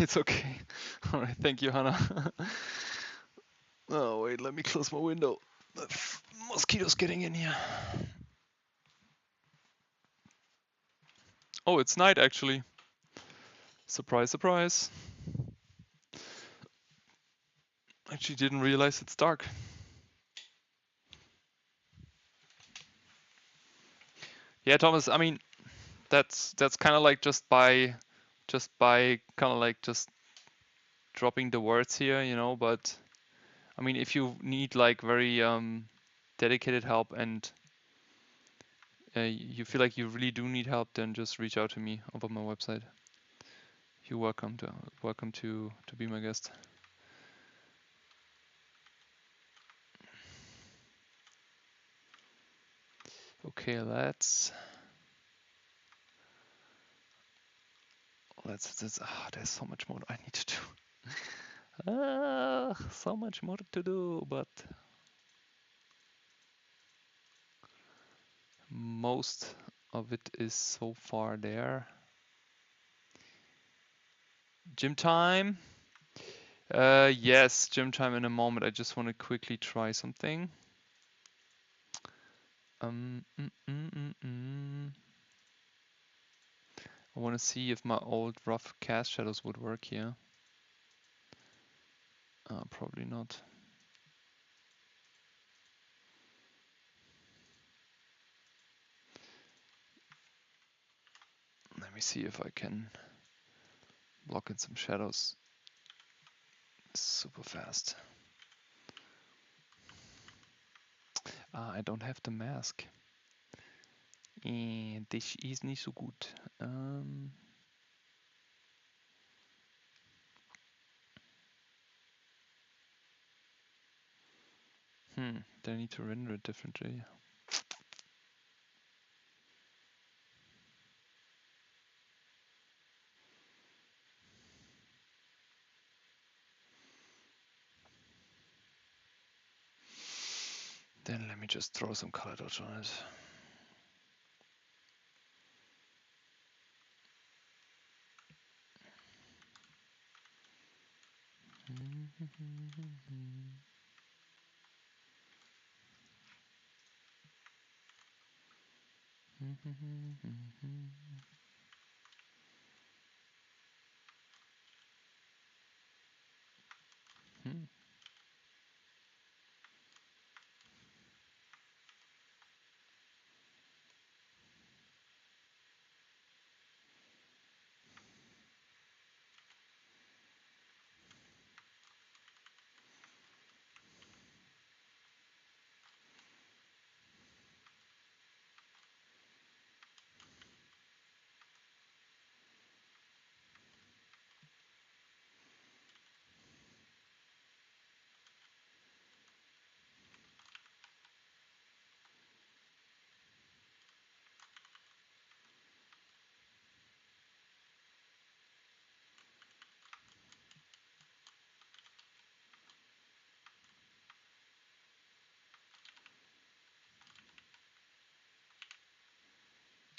S1: It's okay. All right, thank you, Hannah. Oh, wait, let me close my window. The mosquitoes getting in here. Oh, it's night actually. Surprise, surprise. Actually didn't realize it's dark. Yeah, Thomas, I mean, that's kind of like just by kind of like just dropping the words here, you know, but I mean, if you need like very dedicated help and you feel like you really do need help, then just reach out to me over my website. You're welcome to be my guest. Okay, let's there's so much more I need to do. So much more to do, but most of it is so far there. Gym time. Yes, gym time in a moment. I just want to quickly try something. I want to see if my old rough cast shadows would work here. Probably not. Let me see if I can block in some shadows super fast. I don't have the mask. Das ist nicht so gut. Then I need to render it differently. Then let me just throw some color dots on it.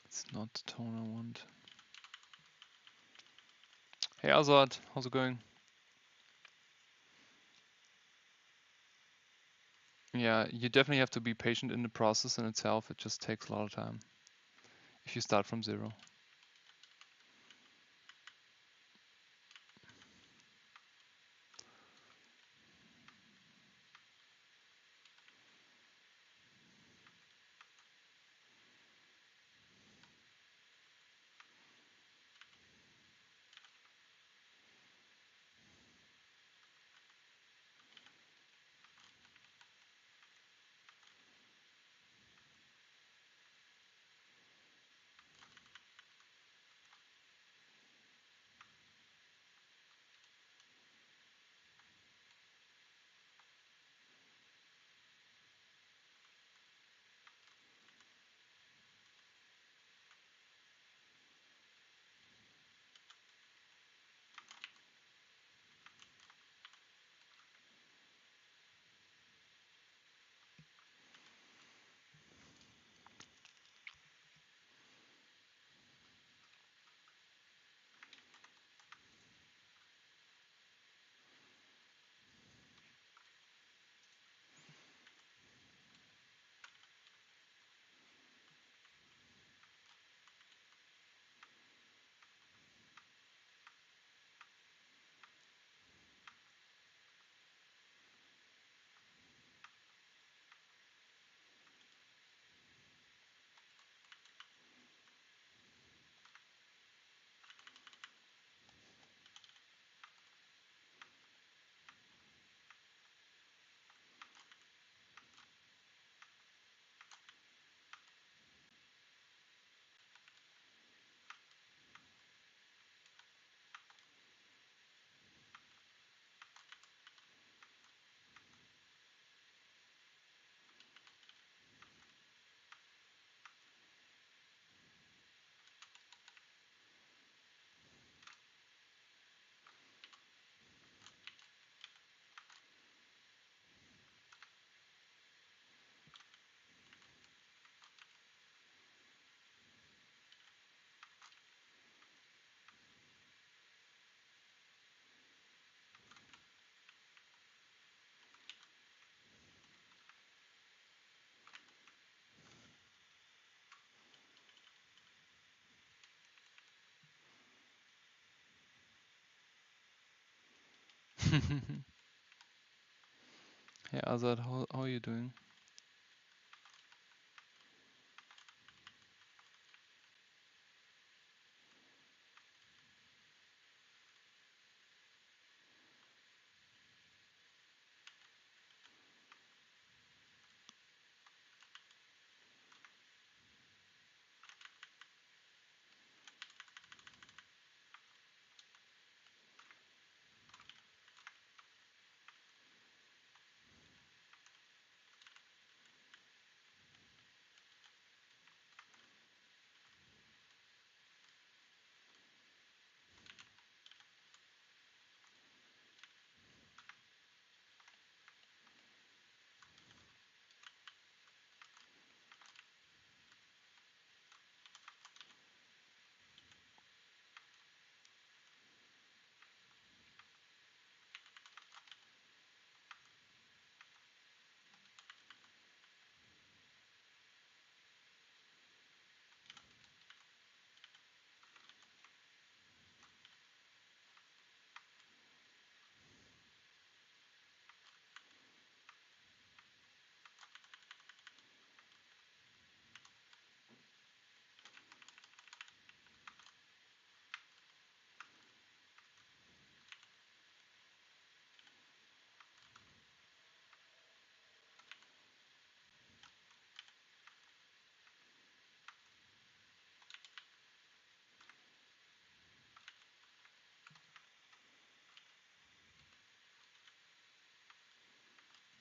S1: It's not the tone I want. Hey Azad, how's it going? Yeah, you definitely have to be patient in the process in itself. It just takes a lot of time if you start from zero. Hey Azad, how are you doing?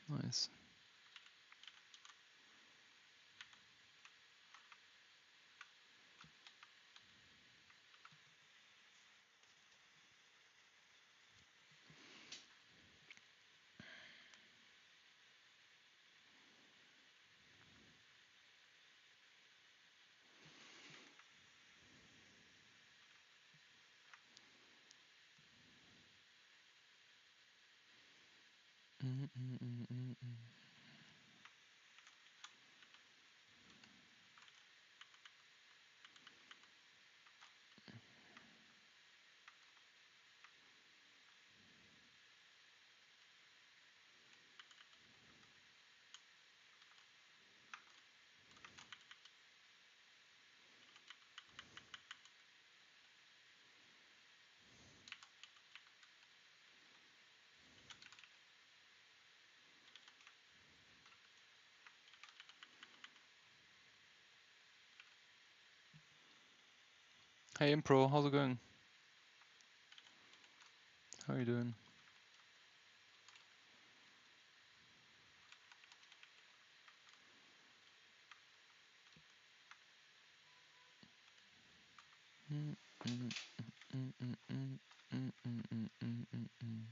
S1: Nice. Mm, mm, mm, mm, mm. Hey Impro, how's it going? How are you doing? Mm, mm, mm, mm, mm, mm, mm, mm, mm, mm, mm.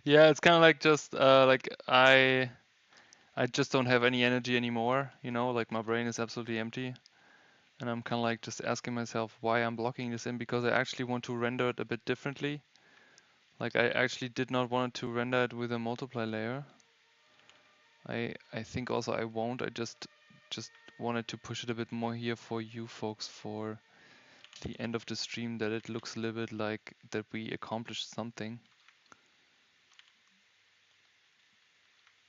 S1: Yeah, it's kind of like just like I just don't have any energy anymore, you know, like my brain is absolutely empty. And I'm kind of like just asking myself why I'm blocking this in, because I actually want to render it a bit differently. Like I actually did not want to render it with a multiply layer. I think also I won't. I just wanted to push it a bit more here for you folks for the end of the stream, that it looks a little bit like that we accomplished something.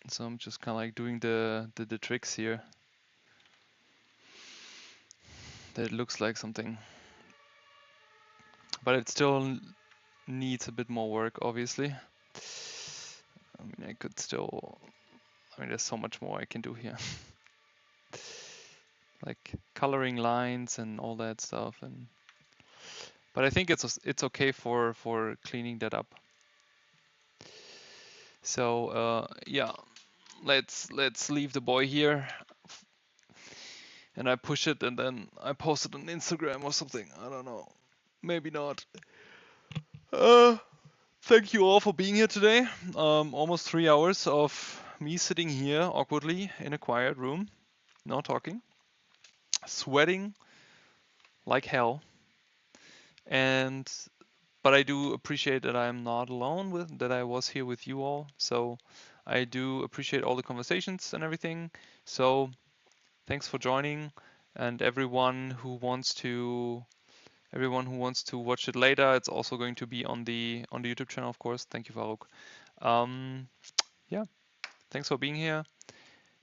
S1: So I'm just kind of like doing the tricks here, that it looks like something. But it still needs a bit more work, obviously. I mean, I could still, I mean, there's so much more I can do here. Like coloring lines and all that stuff, and but I think it's okay for cleaning that up. So yeah, let's leave the boy here, and I push it, and then I post it on Instagram or something. I don't know, maybe not. Uh, Thank you all for being here today. Almost 3 hours of me sitting here awkwardly in a quiet room, not talking, sweating like hell, and but I do appreciate that I'm not alone with that. I was here with you all, so I do appreciate all the conversations and everything. So thanks for joining, and everyone who wants to watch it later, it's also going to be on the YouTube channel, of course. Thank you, Farouk. Yeah, thanks for being here.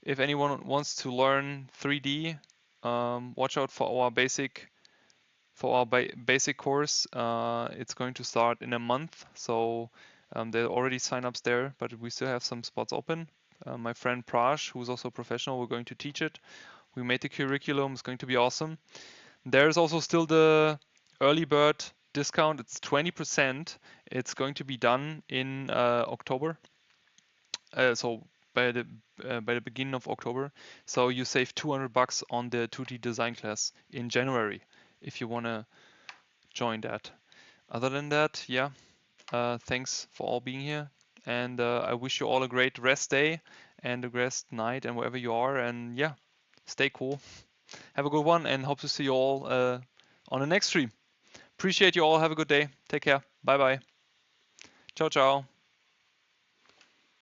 S1: If anyone wants to learn 3D, watch out for our basic course. It's going to start in a month, so there are already signups there, but we still have some spots open. My friend Prash, who's also a professional, we're going to teach it. We made the curriculum. It's going to be awesome. There's also still the early bird discount. It's 20%. It's going to be done in October. So by the beginning of October. So you save 200 bucks on the 2D design class in January if you want to join that. Other than that, yeah, thanks for all being here. And I wish you all a great rest day and a rest night and wherever you are. And yeah, stay cool. Have a good one, and hope to see you all on the next stream. Appreciate you all. Have a good day. Take care. Bye bye. Ciao, ciao.